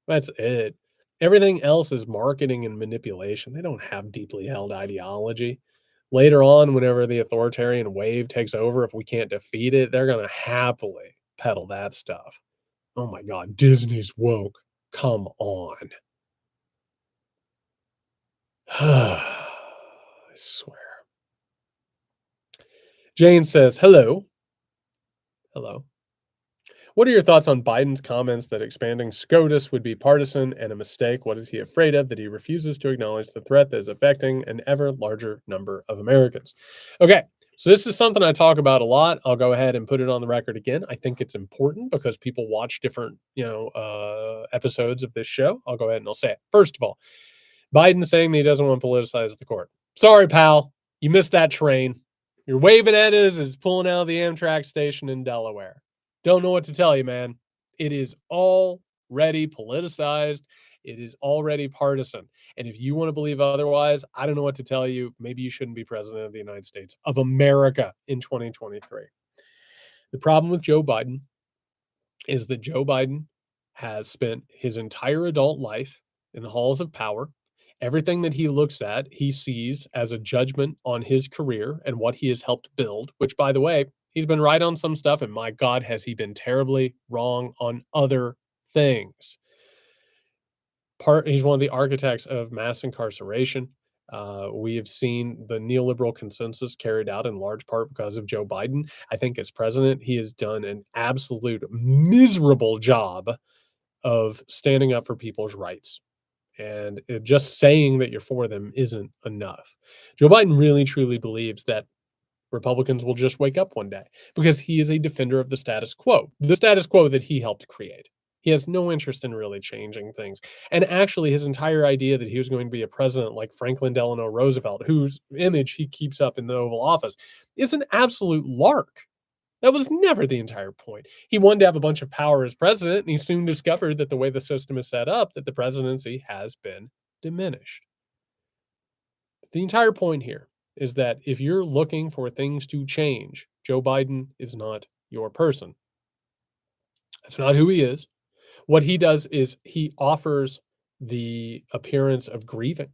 That's it. Everything else is marketing and manipulation. They don't have deeply held ideology. Later on, whenever the authoritarian wave takes over, if we can't defeat it, they're going to happily peddle that stuff. Oh my god, Disney's woke. Come on. I swear. Jane says, "Hello. Hello. What are your thoughts on Biden's comments that expanding SCOTUS would be partisan and a mistake? What is he afraid of that he refuses to acknowledge the threat that is affecting an ever larger number of Americans?" Okay, so this is something I talk about a lot. I'll go ahead and put it on the record again. I think it's important because people watch different, episodes of this show. I'll go ahead and I'll say it. First of all, Biden saying that he doesn't want to politicize the court. Sorry, pal, you missed that train. You're waving at it as it's pulling out of the Amtrak station in Delaware. Don't know what to tell you, man. It is already politicized. It is already partisan. And if you want to believe otherwise, I don't know what to tell you. Maybe you shouldn't be president of the United States of America in 2023. The problem with Joe Biden is that Joe Biden has spent his entire adult life in the halls of power. Everything that he looks at, he sees as a judgment on his career and what he has helped build, which, by the way, he's been right on some stuff. And my God, has he been terribly wrong on other things. He's one of the architects of mass incarceration. We have seen the neoliberal consensus carried out in large part because of Joe Biden. I think as president, he has done an absolute miserable job of standing up for people's rights. And just saying that you're for them isn't enough. Joe Biden really truly believes that Republicans will just wake up one day because he is a defender of the status quo that he helped create. He has no interest in really changing things. And actually, his entire idea that he was going to be a president like Franklin Delano Roosevelt, whose image he keeps up in the Oval Office, is an absolute lark. That was never the entire point. He wanted to have a bunch of power as president, and he soon discovered that the way the system is set up, that the presidency has been diminished. The entire point here is that if you're looking for things to change, Joe Biden is not your person. That's not who he is. What he does is he offers the appearance of grieving,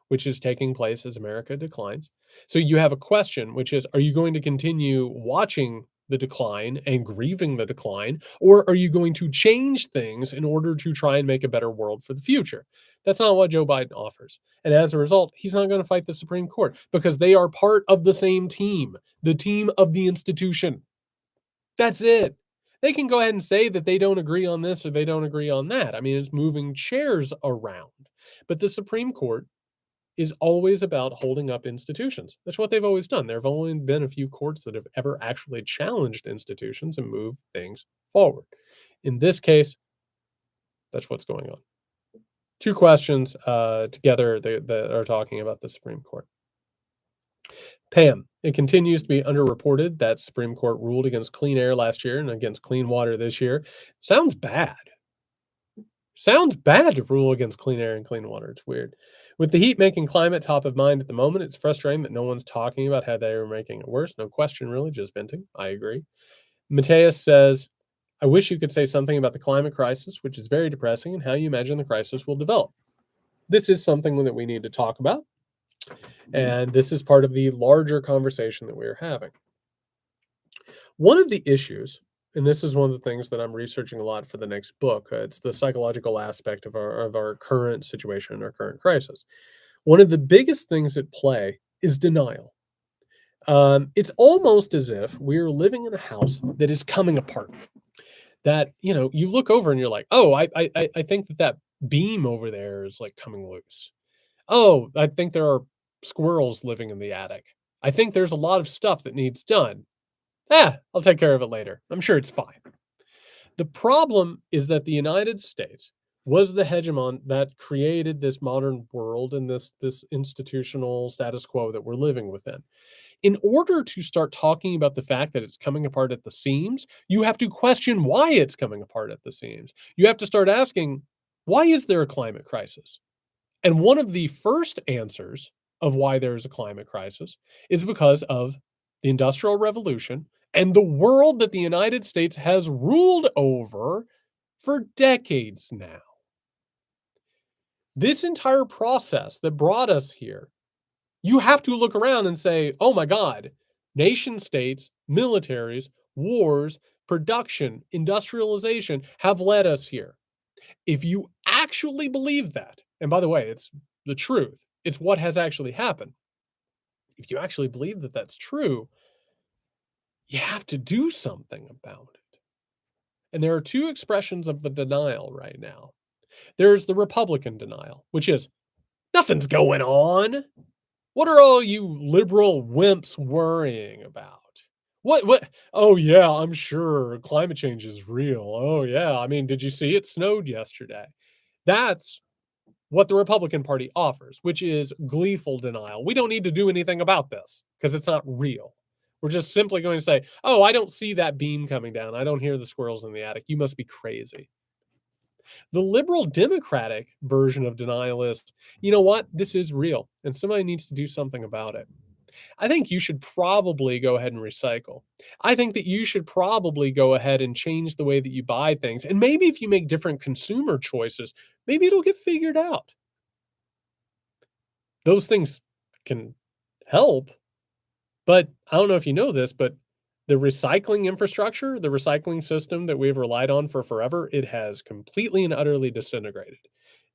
which is taking place as America declines. So you have a question, which is, are you going to continue watching the decline and grieving the decline, or are you going to change things in order to try and make a better world for the future? That's not what Joe Biden offers. And as a result, he's not going to fight the Supreme Court because they are part of the same team, the team of the institution. That's it. They can go ahead and say that they don't agree on this or they don't agree on that. I mean, it's moving chairs around. But the Supreme Court is always about holding up institutions. That's what they've always done. There have only been a few courts that have ever actually challenged institutions and moved things forward. In this case, that's what's going on. Two questions together that are talking about the Supreme Court. Pam, it continues to be underreported that Supreme Court ruled against clean air last year and against clean water this year. Sounds bad. Sounds bad to rule against clean air and clean water. It's weird. With the heat making climate top of mind at the moment, it's frustrating that no one's talking about how they are making it worse. No question, really, just venting. I agree. Mateus says, I wish you could say something about the climate crisis, which is very depressing, and how you imagine the crisis will develop. This is something that we need to talk about. And this is part of the larger conversation that we're having. One of the issues, and this is one of the things that I'm researching a lot for the next book, it's the psychological aspect of our current situation, our current crisis. One of the biggest things at play is denial. It's almost as if we're living in a house that is coming apart. That, you look over and you're like, oh, I think that beam over there is like coming loose. Oh, I think there are squirrels living in the attic. I think there's a lot of stuff that needs done. I'll take care of it later. I'm sure it's fine. The problem is that the United States was the hegemon that created this modern world and this institutional status quo that we're living within. In order to start talking about the fact that it's coming apart at the seams, you have to question why it's coming apart at the seams. You have to start asking, why is there a climate crisis? And one of the first answers of why there is a climate crisis is because of the Industrial Revolution and the world that the United States has ruled over for decades now. This entire process that brought us here, you have to look around and say, oh my God, nation states, militaries, wars, production, industrialization have led us here. If you actually believe that, and by the way, it's the truth, it's what has actually happened. If you actually believe that that's true, you have to do something about it. And there are two expressions of the denial right now. There's the Republican denial, which is nothing's going on. What are all you liberal wimps worrying about? What? Oh, yeah, I'm sure climate change is real. Oh, yeah. I mean, did you see it snowed yesterday? That's what the Republican Party offers, which is gleeful denial. We don't need to do anything about this because it's not real. We're just simply going to say, oh, I don't see that beam coming down. I don't hear the squirrels in the attic. You must be crazy. The liberal democratic version of denial is, you know what? This is real and somebody needs to do something about it. I think you should probably go ahead and recycle. I think that you should probably go ahead and change the way that you buy things. And maybe if you make different consumer choices, maybe it'll get figured out. Those things can help, but I don't know if you know this, but the recycling infrastructure, the recycling system that we've relied on for forever, it has completely and utterly disintegrated.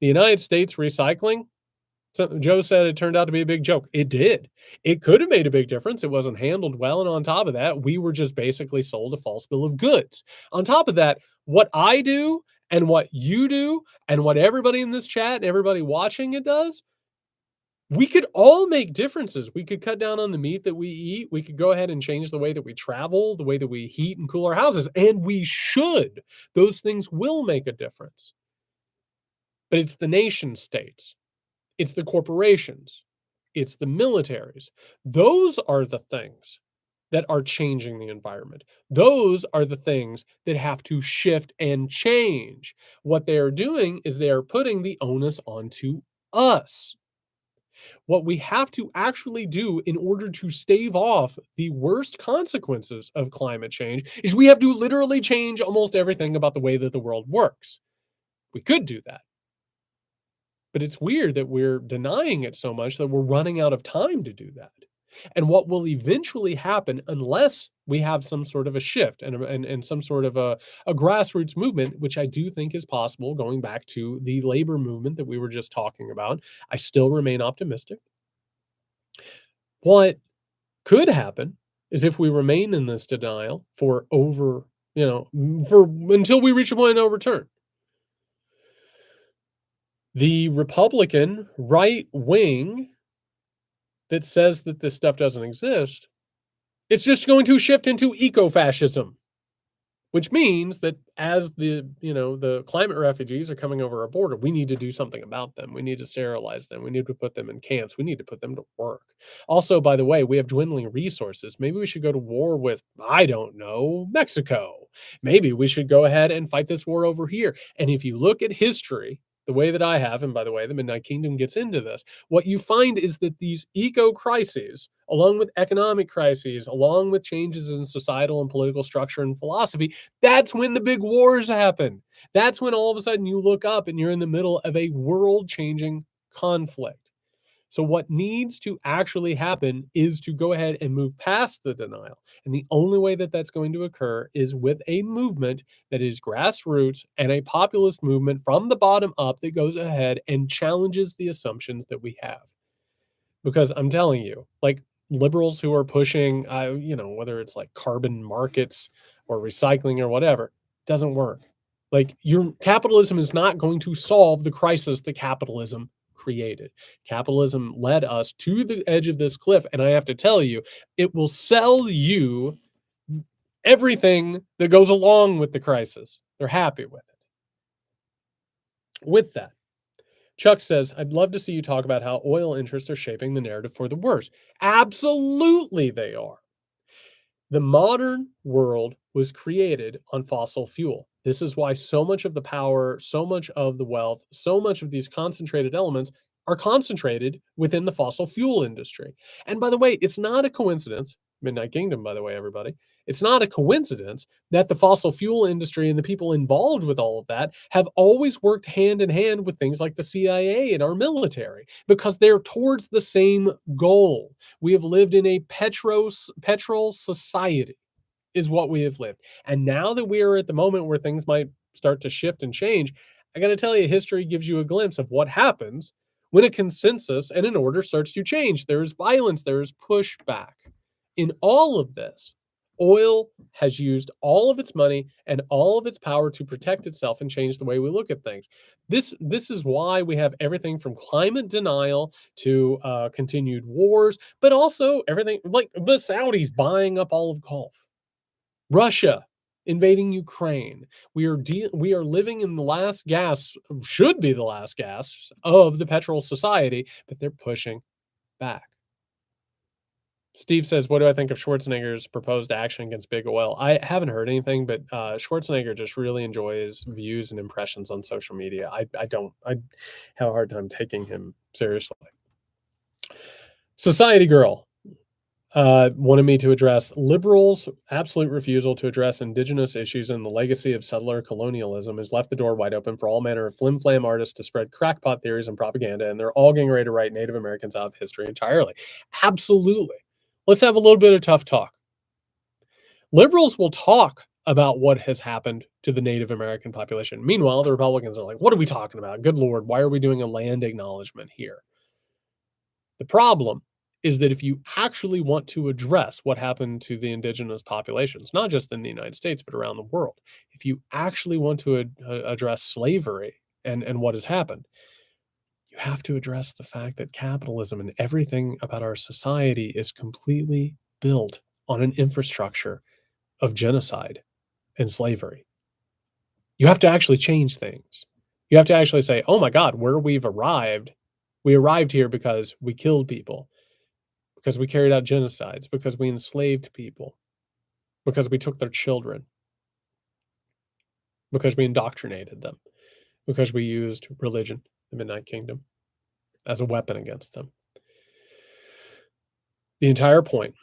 The United States recycling, so Joe said it turned out to be a big joke. It did. It could have made a big difference. It wasn't handled well. And on top of that, we were just basically sold a false bill of goods. On top of that, what I do and what you do and what everybody in this chat and everybody watching it does, we could all make differences. We could cut down on the meat that we eat. We could go ahead and change the way that we travel, the way that we heat and cool our houses, and we should. Those things will make a difference. But it's the nation states, it's the corporations, it's the militaries. Those are the things that are changing the environment. Those are the things that have to shift and change. What they are doing is they are putting the onus onto us. What we have to actually do in order to stave off the worst consequences of climate change is we have to literally change almost everything about the way that the world works. We could do that. But it's weird that we're denying it so much that we're running out of time to do that. And what will eventually happen, unless we have some sort of a shift and some sort of a grassroots movement, which I do think is possible, going back to the labor movement that we were just talking about, I still remain optimistic. What could happen is if we remain in this denial for for until we reach a point of no return. The Republican right wing that says that this stuff doesn't exist, it's just going to shift into eco-fascism, which means that as the climate refugees are coming over our border, we need to do something about them. We need to sterilize them. We need to put them in camps. We need to put them to work. Also, by the way, we have dwindling resources. Maybe we should go to war with, I don't know, Mexico. Maybe we should go ahead and fight this war over here. And if you look at history, the way that I have, and by the way, the Midnight Kingdom gets into this, what you find is that these eco crises, along with economic crises, along with changes in societal and political structure and philosophy, that's when the big wars happen. That's when all of a sudden you look up and you're in the middle of a world-changing conflict. So what needs to actually happen is to go ahead and move past the denial. And the only way that that's going to occur is with a movement that is grassroots and a populist movement from the bottom up that goes ahead and challenges the assumptions that we have. Because I'm telling you, like liberals who are pushing, whether it's like carbon markets or recycling or whatever, doesn't work. Like your capitalism is not going to solve the crisis that capitalism created. Capitalism led us to the edge of this cliff. And I have to tell you, it will sell you everything that goes along with the crisis. They're happy with it. With that, Chuck says, I'd love to see you talk about how oil interests are shaping the narrative for the worse. Absolutely, they are. The modern world was created on fossil fuel. This is why so much of the power, so much of the wealth, so much of these concentrated elements are concentrated within the fossil fuel industry. And by the way, it's not a coincidence, Midnight Kingdom, by the way, everybody, it's not a coincidence that the fossil fuel industry and the people involved with all of that have always worked hand in hand with things like the CIA and our military, because they're towards the same goal. We have lived in a petrol society. is what we have lived. And now that we are at the moment where things might start to shift and change, I got to tell you, history gives you a glimpse of what happens when a consensus and an order starts to change. There is violence, there is pushback. In all of this, oil has used all of its money and all of its power to protect itself and change the way we look at things. This is why we have everything from climate denial to continued wars, but also everything like the Saudis buying up all of Gulf, Russia invading Ukraine. We are living in the last gasp, should be the last gasps of the petrol society, but they're pushing back. Steve says, "What do I think of Schwarzenegger's proposed action against big oil?" I haven't heard anything, but Schwarzenegger just really enjoys views and impressions on social media. I have a hard time taking him seriously. Society Girl wanted me to address liberals' absolute refusal to address indigenous issues and the legacy of settler colonialism has left the door wide open for all manner of flim-flam artists to spread crackpot theories and propaganda, and they're all getting ready to write Native Americans out of history entirely. Absolutely. Let's have a little bit of tough talk. Liberals will talk about what has happened to the Native American population. Meanwhile, the Republicans are like, what are we talking about? Good Lord, why are we doing a land acknowledgement here? The problem is that if you actually want to address what happened to the indigenous populations, not just in the United States, but around the world, if you actually want to address slavery and what has happened, you have to address the fact that capitalism and everything about our society is completely built on an infrastructure of genocide and slavery. You have to actually change things. You have to actually say, oh my God, where we arrived here because we killed people, because we carried out genocides, because we enslaved people, because we took their children, because we indoctrinated them, because we used religion, the Midnight Kingdom, as a weapon against them. The entire point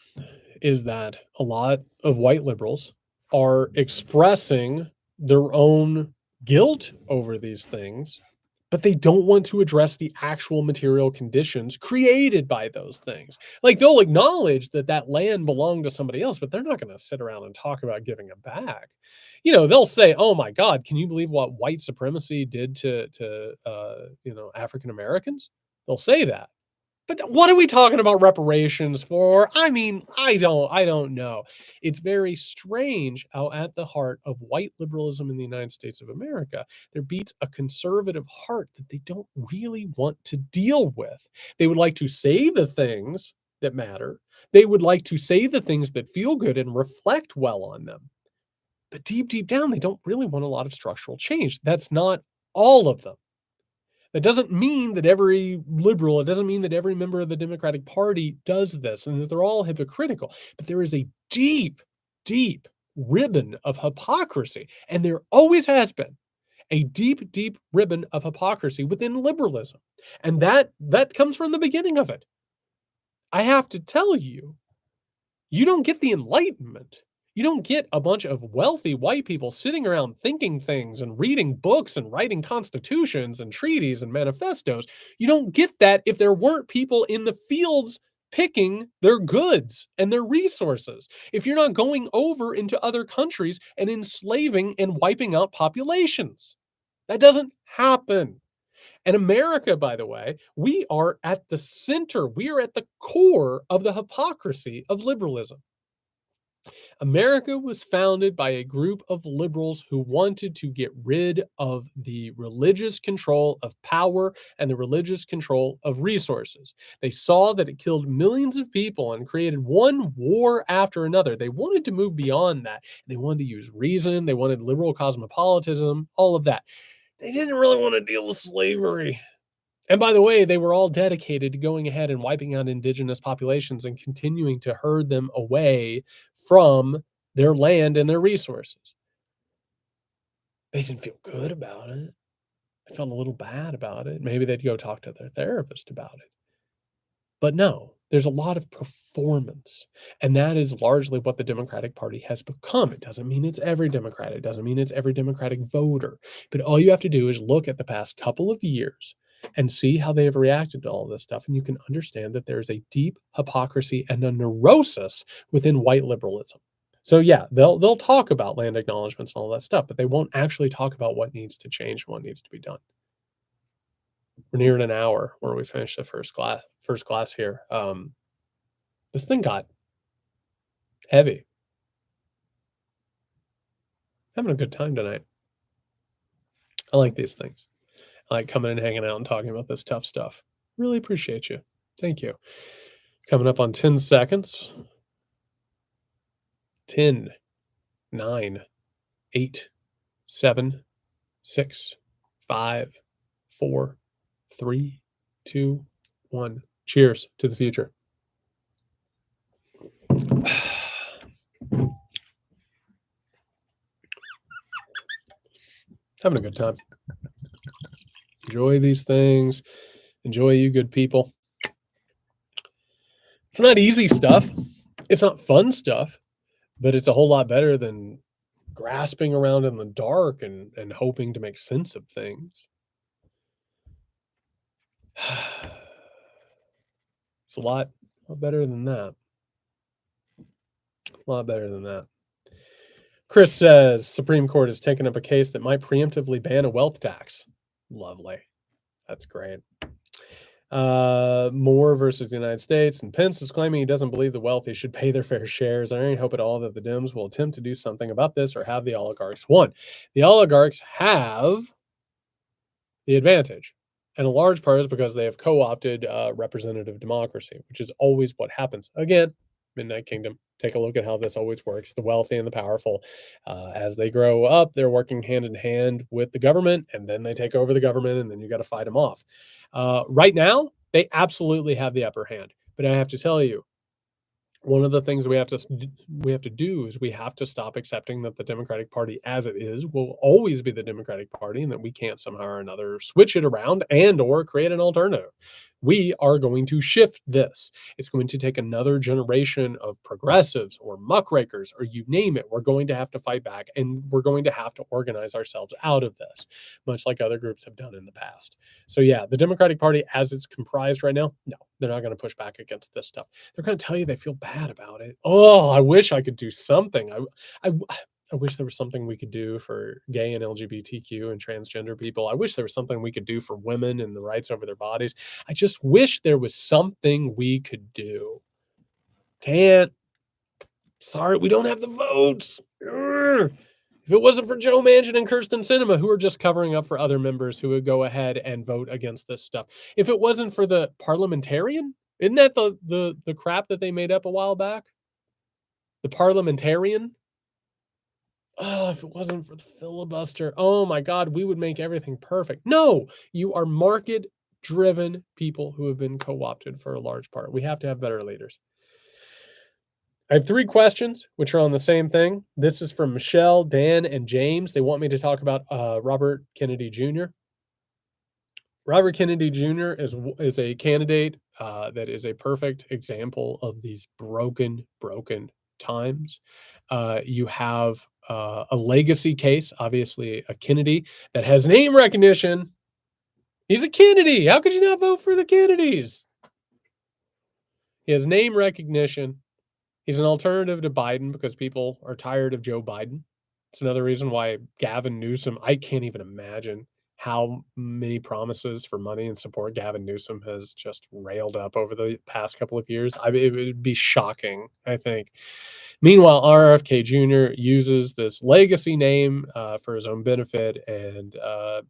is that a lot of white liberals are expressing their own guilt over these things, but they don't want to address the actual material conditions created by those things. Like, they'll acknowledge that that land belonged to somebody else, but they're not going to sit around and talk about giving it back. They'll say, oh my God, can you believe what white supremacy did to African Americans? They'll say that. But what are we talking about reparations for? I mean, I don't know. It's very strange how at the heart of white liberalism in the United States of America, there beats a conservative heart that they don't really want to deal with. They would like to say the things that matter. They would like to say the things that feel good and reflect well on them. But deep down, they don't really want a lot of structural change. That's not all of them. That doesn't mean that every liberal, it doesn't mean that every member of the Democratic Party does this and that they're all hypocritical. But there is a deep ribbon of hypocrisy. And there always has been a deep ribbon of hypocrisy within liberalism. And that comes from the beginning of it. I have to tell you, you don't get the Enlightenment. You don't get a bunch of wealthy white people sitting around thinking things and reading books and writing constitutions and treaties and manifestos. You don't get that if there weren't people in the fields picking their goods and their resources. If you're not going over into other countries and enslaving and wiping out populations. That doesn't happen. And America, by the way, we are at the center. We are at the core of the hypocrisy of liberalism. America was founded by a group of liberals who wanted to get rid of the religious control of power and the religious control of resources. They saw that it killed millions of people and created one war after another. They wanted to move beyond that. They wanted to use reason. They wanted liberal cosmopolitanism, all of that. They didn't really want to deal with slavery. And by the way, they were all dedicated to going ahead and wiping out indigenous populations and continuing to herd them away from their land and their resources. They didn't feel good about it. They felt a little bad about it. Maybe they'd go talk to their therapist about it. But no, there's a lot of performance. And that is largely what the Democratic Party has become. It doesn't mean it's every Democrat. It doesn't mean it's every Democratic voter. But all you have to do is look at the past couple of years and see how they have reacted to all this stuff. And you can understand that there's a deep hypocrisy and a neurosis within white liberalism. So yeah, they'll talk about land acknowledgements and all that stuff, but they won't actually talk about what needs to change and what needs to be done. We're nearing an hour where we finish the first class here. This thing got heavy. Having a good time tonight. I like these things. I like coming and hanging out and talking about this tough stuff. Really appreciate you. Thank you. Coming up on 10 seconds. 10, 9, 8, 7, 6, 5, 4, 3, 2, 1. Cheers to the future. Having a good time. Enjoy these things. Enjoy you good people. It's not easy stuff. It's not fun stuff, but it's a whole lot better than grasping around in the dark and hoping to make sense of things. It's a lot better than that. A lot better than that. Chris says Supreme Court has taken up a case that might preemptively ban a wealth tax. Lovely. That's great. Moore versus the United States, and Pence is claiming he doesn't believe the wealthy should pay their fair shares. I only hope at all that the Dems will attempt to do something about this or have the oligarchs won. The oligarchs have the advantage, and a large part is because they have co-opted representative democracy, which is always what happens. Again, Midnight Kingdom. Take a look at how this always works. The wealthy and the powerful, as they grow up, they're working hand in hand with the government, and then they take over the government, and then you got to fight them off. Right now, they absolutely have the upper hand. But I have to tell you, one of the things we have to do is we have to stop accepting that the Democratic Party as it is will always be the Democratic Party and that we can't somehow or another switch it around and or create an alternative. We are going to shift this. It's going to take another generation of progressives or muckrakers or you name it. We're going to have to fight back and we're going to have to organize ourselves out of this, much like other groups have done in the past. So yeah, the Democratic Party as it's comprised right now, no, they're not going to push back against this stuff. They're going to tell you they feel bad about it. Oh, I wish I could do something. I wish there was something we could do for gay and LGBTQ and transgender people. I wish there was something we could do for women and the rights over their bodies. I just wish there was something we could do. Can't. Sorry, we don't have the votes. Urgh. If it wasn't for Joe Manchin and Kirsten Sinema, who are just covering up for other members who would go ahead and vote against this stuff. If it wasn't for the parliamentarian, isn't that the crap that they made up a while back? The parliamentarian? Oh, if it wasn't for the filibuster, oh my God, we would make everything perfect. No, you are market-driven people who have been co-opted for a large part. We have to have better leaders. I have 3 questions, which are on the same thing. This is from Michelle, Dan, and James. They want me to talk about Robert Kennedy Jr. Robert Kennedy Jr. is a candidate that is a perfect example of these broken times. You have a legacy case, obviously a Kennedy that has name recognition. He's a Kennedy. How could you not vote for the Kennedys? He has name recognition. He's an alternative to Biden because people are tired of Joe Biden. It's another reason why Gavin Newsom, I can't even imagine how many promises for money and support Gavin Newsom has just railed up over the past couple of years. It would be shocking, I think. Meanwhile, RFK Jr. uses this legacy name for his own benefit and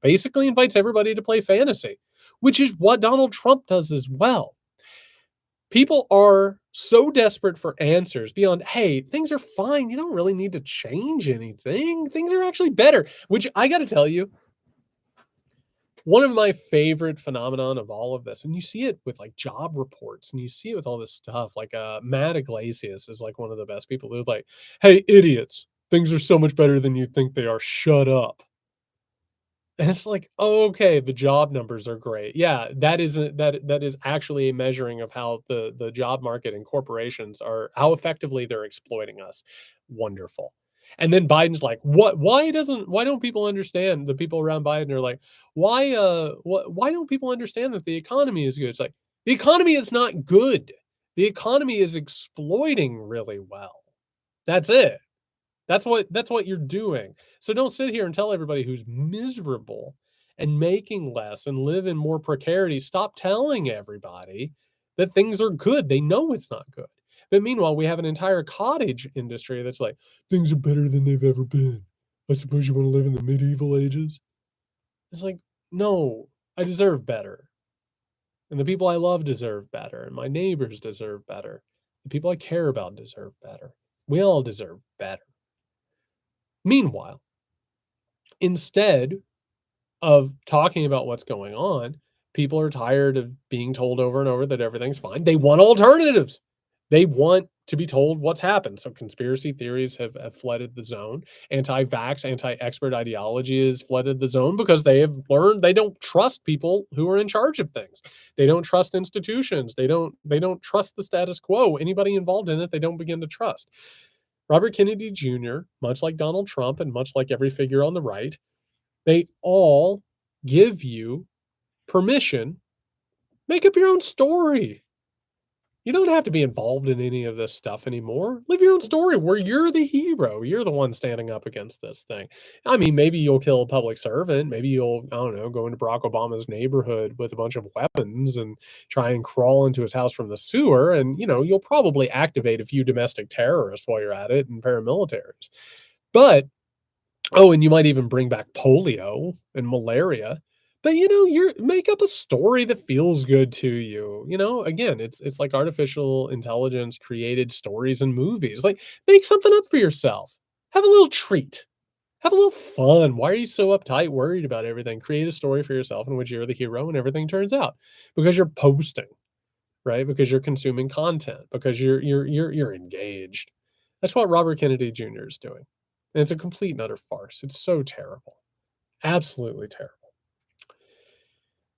basically invites everybody to play fantasy, which is what Donald Trump does as well. People are so desperate for answers beyond, hey, things are fine. You don't really need to change anything. Things are actually better, which I got to tell you, one of my favorite phenomenon of all of this, and you see it with like job reports and you see it with all this stuff, like Matt Iglesias is like one of the best people who's like, hey, idiots, things are so much better than you think they are. Shut up. And it's like, oh, okay, the job numbers are great. Yeah, that is actually a measuring of how the job market and corporations are how effectively they're exploiting us. Wonderful. And then Biden's like, what? Why don't people understand? The people around Biden are like, why don't people understand that the economy is good? It's like the economy is not good. The economy is exploiting really well. That's it. That's what you're doing. So don't sit here and tell everybody who's miserable and making less and live in more precarity, stop telling everybody that things are good. They know it's not good. But meanwhile, we have an entire cottage industry that's like, things are better than they've ever been. I suppose you want to live in the medieval ages? It's like, no, I deserve better. And the people I love deserve better. And my neighbors deserve better. The people I care about deserve better. We all deserve better. Meanwhile, instead of talking about what's going on, people are tired of being told over and over that everything's fine. They want alternatives. They want to be told what's happened. So conspiracy theories have flooded the zone. Anti-vax, anti-expert ideology has flooded the zone because they have learned they don't trust people who are in charge of things. They don't trust institutions. They don't trust the status quo. Anybody involved in it, they don't begin to trust. Robert Kennedy Jr., much like Donald Trump and much like every figure on the right, they all give you permission. Make up your own story. You don't have to be involved in any of this stuff anymore. Live your own story where you're the hero. You're the one standing up against this thing. I mean, maybe you'll kill a public servant. Maybe you'll, I don't know, go into Barack Obama's neighborhood with a bunch of weapons and try and crawl into his house from the sewer. And, you'll probably activate a few domestic terrorists while you're at it and paramilitaries. But oh, and you might even bring back polio and malaria. But you're make up a story that feels good to you. Again, it's like artificial intelligence created stories and movies. Like make something up for yourself. Have a little treat. Have a little fun. Why are you so uptight, worried about everything? Create a story for yourself in which you're the hero and everything turns out. Because you're posting, right? Because you're consuming content, because you're engaged. That's what Robert Kennedy Jr. is doing. And it's a complete and utter farce. It's so terrible. Absolutely terrible.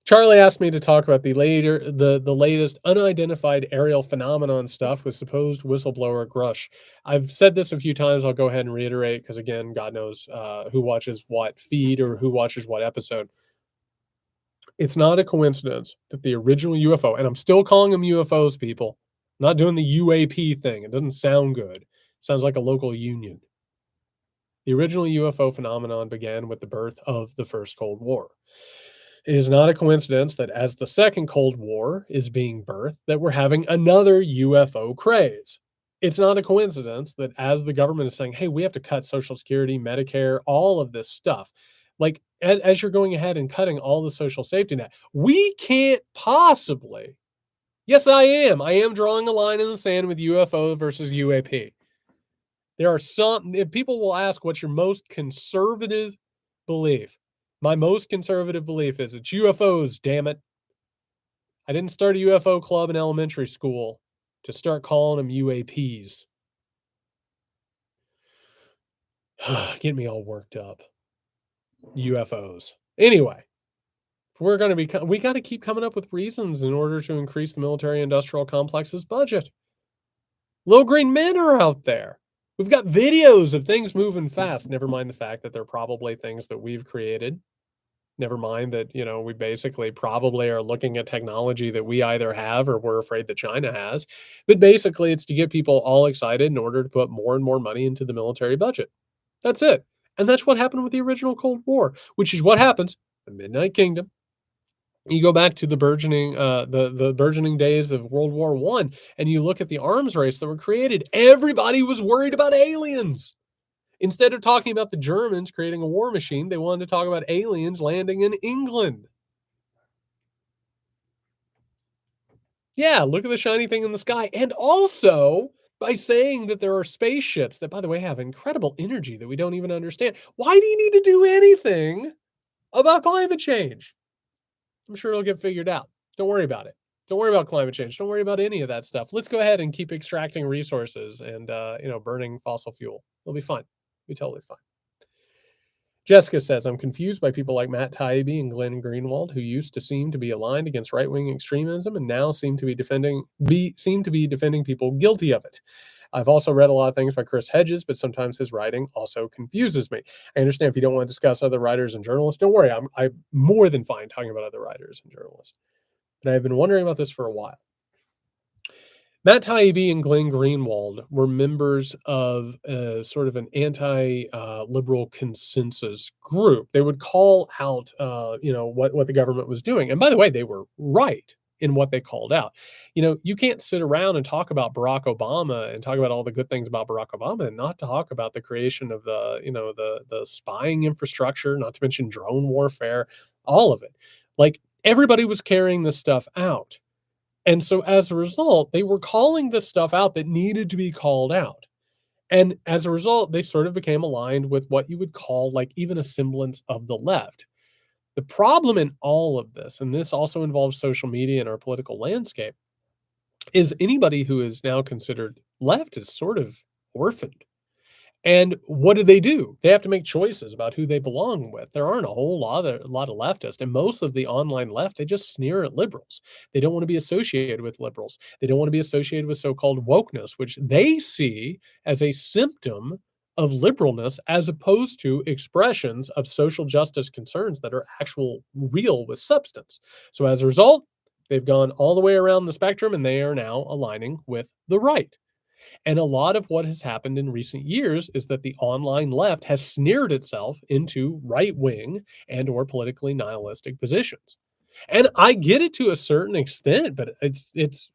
Charlie asked me to talk about the latest unidentified aerial phenomenon stuff with supposed whistleblower Grush. I've said this a few times. I'll go ahead and reiterate because again, God knows who watches what feed or who watches what episode. It's not a coincidence that the original UFO, and I'm still calling them UFOs, people. I'm not doing the UAP thing. It doesn't sound good. It sounds like a local union. The original UFO phenomenon began with the birth of the first Cold War. It is not a coincidence that as the second Cold War is being birthed, that we're having another UFO craze. It's not a coincidence that as the government is saying, hey, we have to cut Social Security, Medicare, all of this stuff, like as you're going ahead and cutting all the social safety net, we can't possibly. Yes, I am drawing a line in the sand with UFO versus UAP. There are some, if people will ask, what's your most conservative belief? My most conservative belief is it's UFOs, damn it. I didn't start a UFO club in elementary school to start calling them UAPs. Get me all worked up. UFOs. Anyway, we got to keep coming up with reasons in order to increase the military industrial complex's budget. Little green men are out there. We've got videos of things moving fast. Never mind the fact that they're probably things that we've created. Never mind that, we basically probably are looking at technology that we either have or we're afraid that China has. But basically, it's to get people all excited in order to put more and more money into the military budget. That's it. And that's what happened with the original Cold War, which is what happens in the Midnight Kingdom. You go back to the burgeoning the burgeoning days of World War I, and you look at the arms race that were created. Everybody was worried about aliens. Instead of talking about the Germans creating a war machine, they wanted to talk about aliens landing in England. Yeah, look at the shiny thing in the sky. And also, by saying that there are spaceships that, by the way, have incredible energy that we don't even understand. Why do you need to do anything about climate change? I'm sure it'll get figured out. Don't worry about it. Don't worry about climate change. Don't worry about any of that stuff. Let's go ahead and keep extracting resources and, burning fossil fuel. It'll be fine. It'll be totally fine. Jessica says, I'm confused by people like Matt Taibbi and Glenn Greenwald, who used to seem to be aligned against right-wing extremism and now seem to be defending people guilty of it. I've also read a lot of things by Chris Hedges, but sometimes his writing also confuses me. I understand if you don't want to discuss other writers and journalists, don't worry. I'm more than fine talking about other writers and journalists. But I've been wondering about this for a while. Matt Taibbi and Glenn Greenwald were members of sort of an anti-liberal consensus group. They would call out, what the government was doing. And by the way, they were right in what they called out. You can't sit around and talk about Barack Obama and talk about all the good things about Barack Obama and not talk about the creation of the spying infrastructure, not to mention drone warfare, all of it. Like everybody was carrying this stuff out. And so as a result, they were calling this stuff out that needed to be called out. And as a result, they sort of became aligned with what you would call like even a semblance of the left. The problem in all of this, and this also involves social media and our political landscape, is anybody who is now considered left is sort of orphaned. And what do? They have to make choices about who they belong with. There aren't a whole lot of leftists, and most of the online left, they just sneer at liberals. They don't want to be associated with liberals. They don't want to be associated with so-called wokeness, which they see as a symptom of liberalness as opposed to expressions of social justice concerns that are actual real with substance. So as a result, they've gone all the way around the spectrum and they are now aligning with the right. And a lot of what has happened in recent years is that the online left has sneered itself into right-wing and or politically nihilistic positions. And I get it to a certain extent, but it's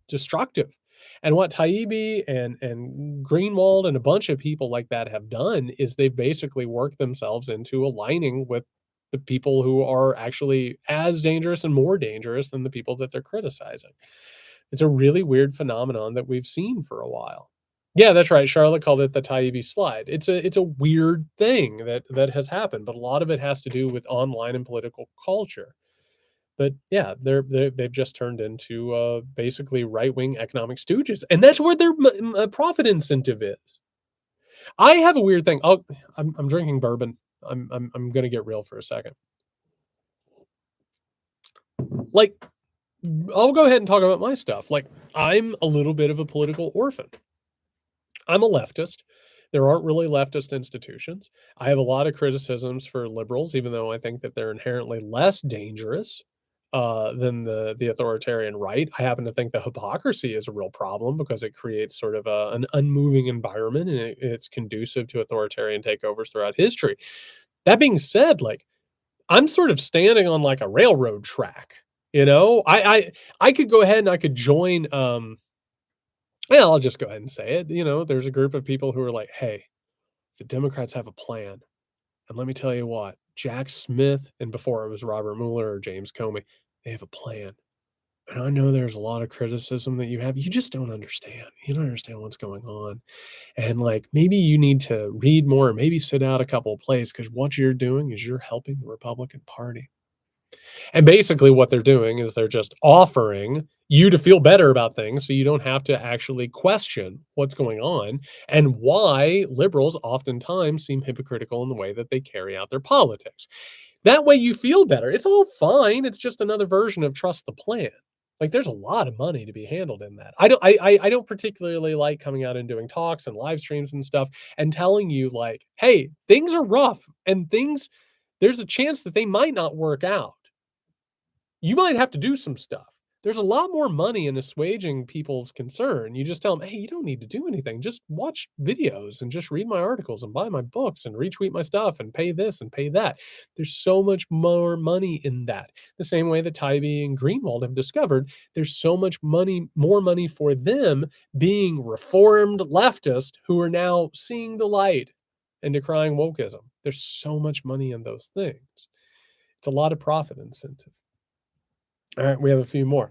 destructive. And what Taibbi and Greenwald and a bunch of people like that have done is they've basically worked themselves into aligning with the people who are actually as dangerous and more dangerous than the people that they're criticizing. It's a really weird phenomenon that we've seen for a while. Yeah, that's right. Charlotte called it the Taibbi slide. It's a weird thing that has happened, but a lot of it has to do with online and political culture. But yeah, they've just turned into basically right wing economic stooges, and that's where their profit incentive is. I have a weird thing. Oh, I'm drinking bourbon. I'm gonna get real for a second. Like, I'll go ahead and talk about my stuff. Like, I'm a little bit of a political orphan. I'm a leftist. There aren't really leftist institutions. I have a lot of criticisms for liberals, even though I think that they're inherently less dangerous than the authoritarian right. I happen to think the hypocrisy is a real problem because it creates sort of an unmoving environment and it's conducive to authoritarian takeovers throughout history. That being said, like I'm sort of standing on like a railroad track. I could go ahead and I could join yeah, I'll just go ahead and say it. There's a group of people who are like, "Hey, the Democrats have a plan." And let me tell you what, Jack Smith, and before it was Robert Mueller or James Comey, they have a plan. And I know there's a lot of criticism that you have. You just don't understand. You don't understand what's going on. And like maybe you need to read more, or maybe sit out a couple of plays because what you're doing is you're helping the Republican Party. And basically what they're doing is they're just offering you to feel better about things so you don't have to actually question what's going on and why liberals oftentimes seem hypocritical in the way that they carry out their politics. That way you feel better. It's all fine. It's just another version of trust the plan. Like there's a lot of money to be handled in that. I don't particularly like coming out and doing talks and live streams and stuff and telling you like, hey, things are rough and there's a chance that they might not work out. You might have to do some stuff. There's a lot more money in assuaging people's concern. You just tell them, hey, you don't need to do anything. Just watch videos and just read my articles and buy my books and retweet my stuff and pay this and pay that. There's so much more money in that. The same way that Tybee and Greenwald have discovered, there's so much money, more money for them being reformed leftists who are now seeing the light and decrying wokeism. There's so much money in those things. It's a lot of profit incentive. All right, we have a few more.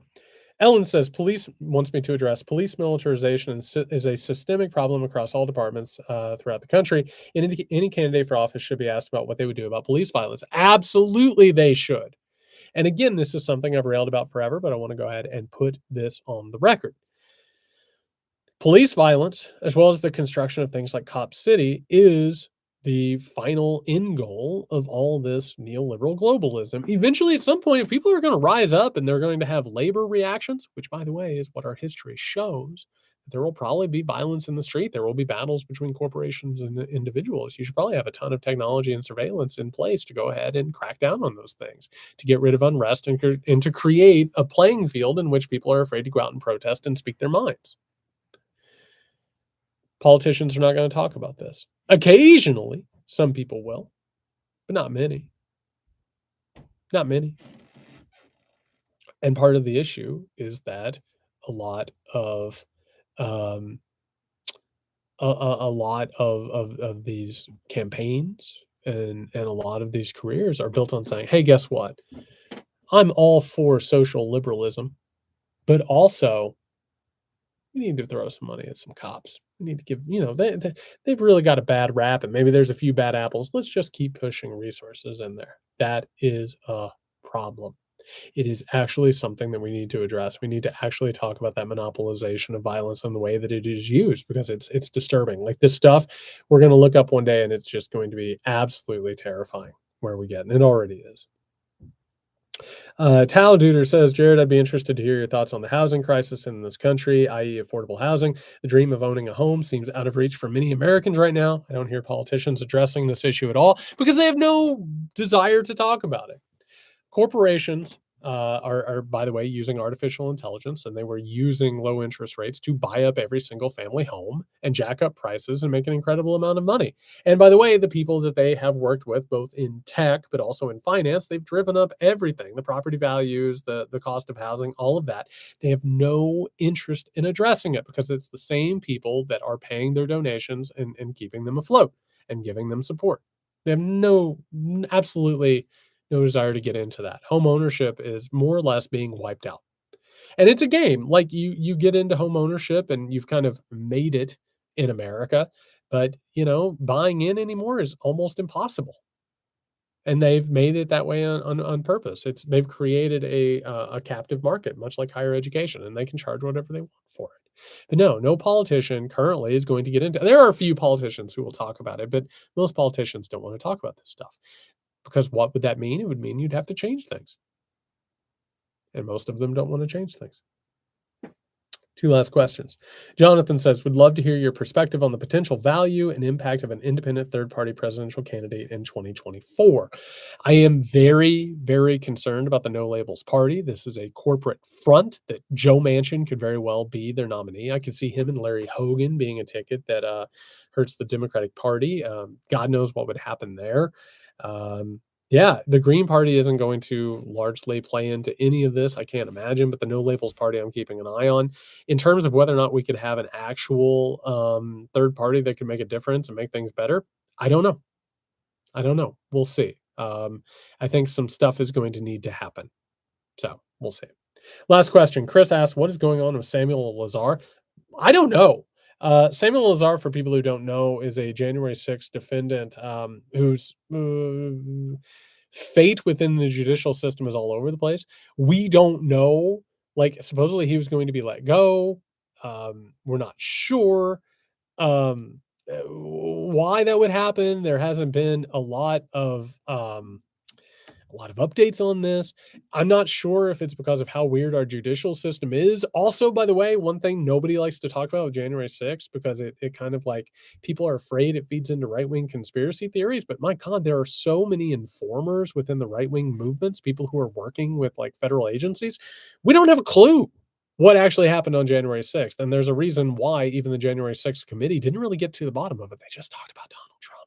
Ellen says, police wants me to address police militarization is a systemic problem across all departments throughout the country. And any candidate for office should be asked about what they would do about police violence. Absolutely, they should. And again, this is something I've railed about forever, but I want to go ahead and put this on the record. Police violence, as well as the construction of things like Cop City, is the final end goal of all this neoliberal globalism. Eventually, at some point, if people are going to rise up and they're going to have labor reactions, which, by the way, is what our history shows, There will probably be violence in the street. There will be battles between corporations and individuals. You should probably have a ton of technology and surveillance in place to go ahead and crack down on those things, to get rid of unrest and to create a playing field in which people are afraid to go out and protest and speak their minds. Politicians are not going to talk about this. Occasionally, some people will, but not many. Not many. And part of the issue is that a lot of um, a lot of these campaigns and a lot of these careers are built on saying, "Hey, guess what? I'm all for social liberalism, but also we need to throw some money at some cops. We need to give, they've really got a bad rap, and maybe there's a few bad apples. Let's just keep pushing resources in there." That is a problem. It is actually something that we need to address. We need to actually talk about that monopolization of violence and the way that it is used, because it's disturbing. Like, this stuff we're going to look up one day and it's just going to be absolutely terrifying where we get, and it already is. Tal Duder says, Jared, I'd be interested to hear your thoughts on the housing crisis in this country, i.e., affordable housing. The dream of owning a home seems out of reach for many Americans right now. I don't hear politicians addressing this issue at all because they have no desire to talk about it. Corporations are, by the way, using artificial intelligence, and they were using low interest rates to buy up every single family home and jack up prices and make an incredible amount of money. And by the way, the people that they have worked with, both in tech but also in finance, they've driven up everything, the property values, the cost of housing, all of that. They have no interest in addressing it because it's the same people that are paying their donations and keeping them afloat and giving them support. They have absolutely no desire to get into that. Home ownership is more or less being wiped out. And it's a game. Like, you get into home ownership and you've kind of made it in America, but buying in anymore is almost impossible. And they've made it that way on purpose. They've created a captive market, much like higher education, and they can charge whatever they want for it. But no politician currently is going to get into. There are a few politicians who will talk about it, but most politicians don't want to talk about this stuff. Because what would that mean? It would mean you'd have to change things. And most of them don't want to change things. Two last questions. Jonathan says, would love to hear your perspective on the potential value and impact of an independent third-party presidential candidate in 2024. I am very, very concerned about the No Labels Party. This is a corporate front that Joe Manchin could very well be their nominee. I could see him and Larry Hogan being a ticket that hurts the Democratic Party. God knows what would happen there. Yeah, the Green Party isn't going to largely play into any of this, I can't imagine, but the No Labels Party I'm keeping an eye on. In terms of whether or not we could have an actual third party that could make a difference and make things better, I don't know. We'll see. I think some stuff is going to need to happen. So we'll see. Last question. Chris asked, what is going on with Samuel Lazar? I don't know. Samuel Lazar, for people who don't know, is a January 6th defendant whose fate within the judicial system is all over the place. We don't know. Like, supposedly he was going to be let go. We're not sure why that would happen. There hasn't been a lot of updates on this. I'm not sure if it's because of how weird our judicial system is. Also, by the way, one thing nobody likes to talk about with January 6th, because it kind of, like, people are afraid it feeds into right-wing conspiracy theories. But my God, there are so many informers within the right-wing movements, people who are working with, like, federal agencies. We don't have a clue what actually happened on January 6th. And there's a reason why even the January 6th committee didn't really get to the bottom of it. They just talked about Donald Trump.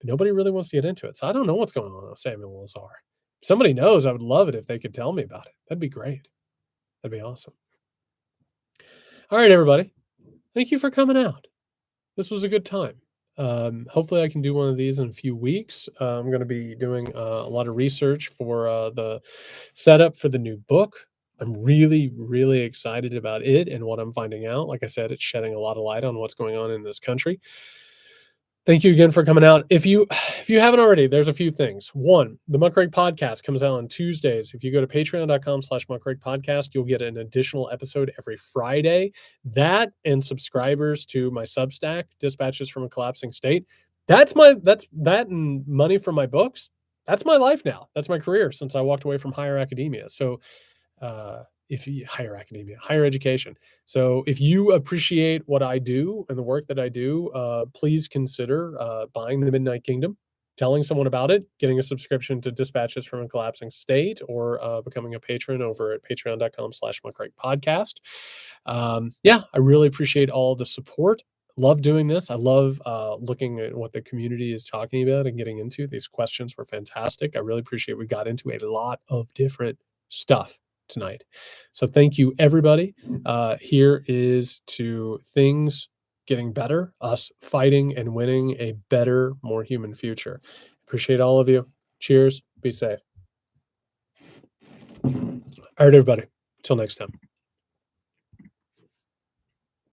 Nobody really wants to get into it. So I don't know what's going on with Samuel Lazar. If somebody knows, I would love it if they could tell me about it. That'd be great. That'd be awesome. All right, everybody. Thank you for coming out. This was a good time. Hopefully I can do one of these in a few weeks. I'm going to be doing a lot of research for the setup for the new book. I'm really, really excited about it and what I'm finding out. Like I said, it's shedding a lot of light on what's going on in this country. Thank you again for coming out. If you haven't already, there's a few things. One, the Muckrake podcast comes out on Tuesdays. If you go to patreon.com/Muckrake podcast, you'll get an additional episode every Friday. That and subscribers to my Substack, Dispatches from a Collapsing State. That and money from my books. That's my life now. That's my career since I walked away from higher academia. So if you higher academia, higher education. So if you appreciate what I do and the work that I do, please consider buying the Midnight Kingdom, telling someone about it, getting a subscription to Dispatches from a Collapsing State, or becoming a patron over at patreon.com/muckrake podcast. Yeah, I really appreciate all the support. Love doing this. I love looking at what the community is talking about and getting into. These questions were fantastic. I really appreciate we got into a lot of different stuff tonight. So thank you, everybody. Here is to things getting better, us fighting and winning a better, more human future. Appreciate all of you. Cheers. Be safe. All right, everybody. Till next time.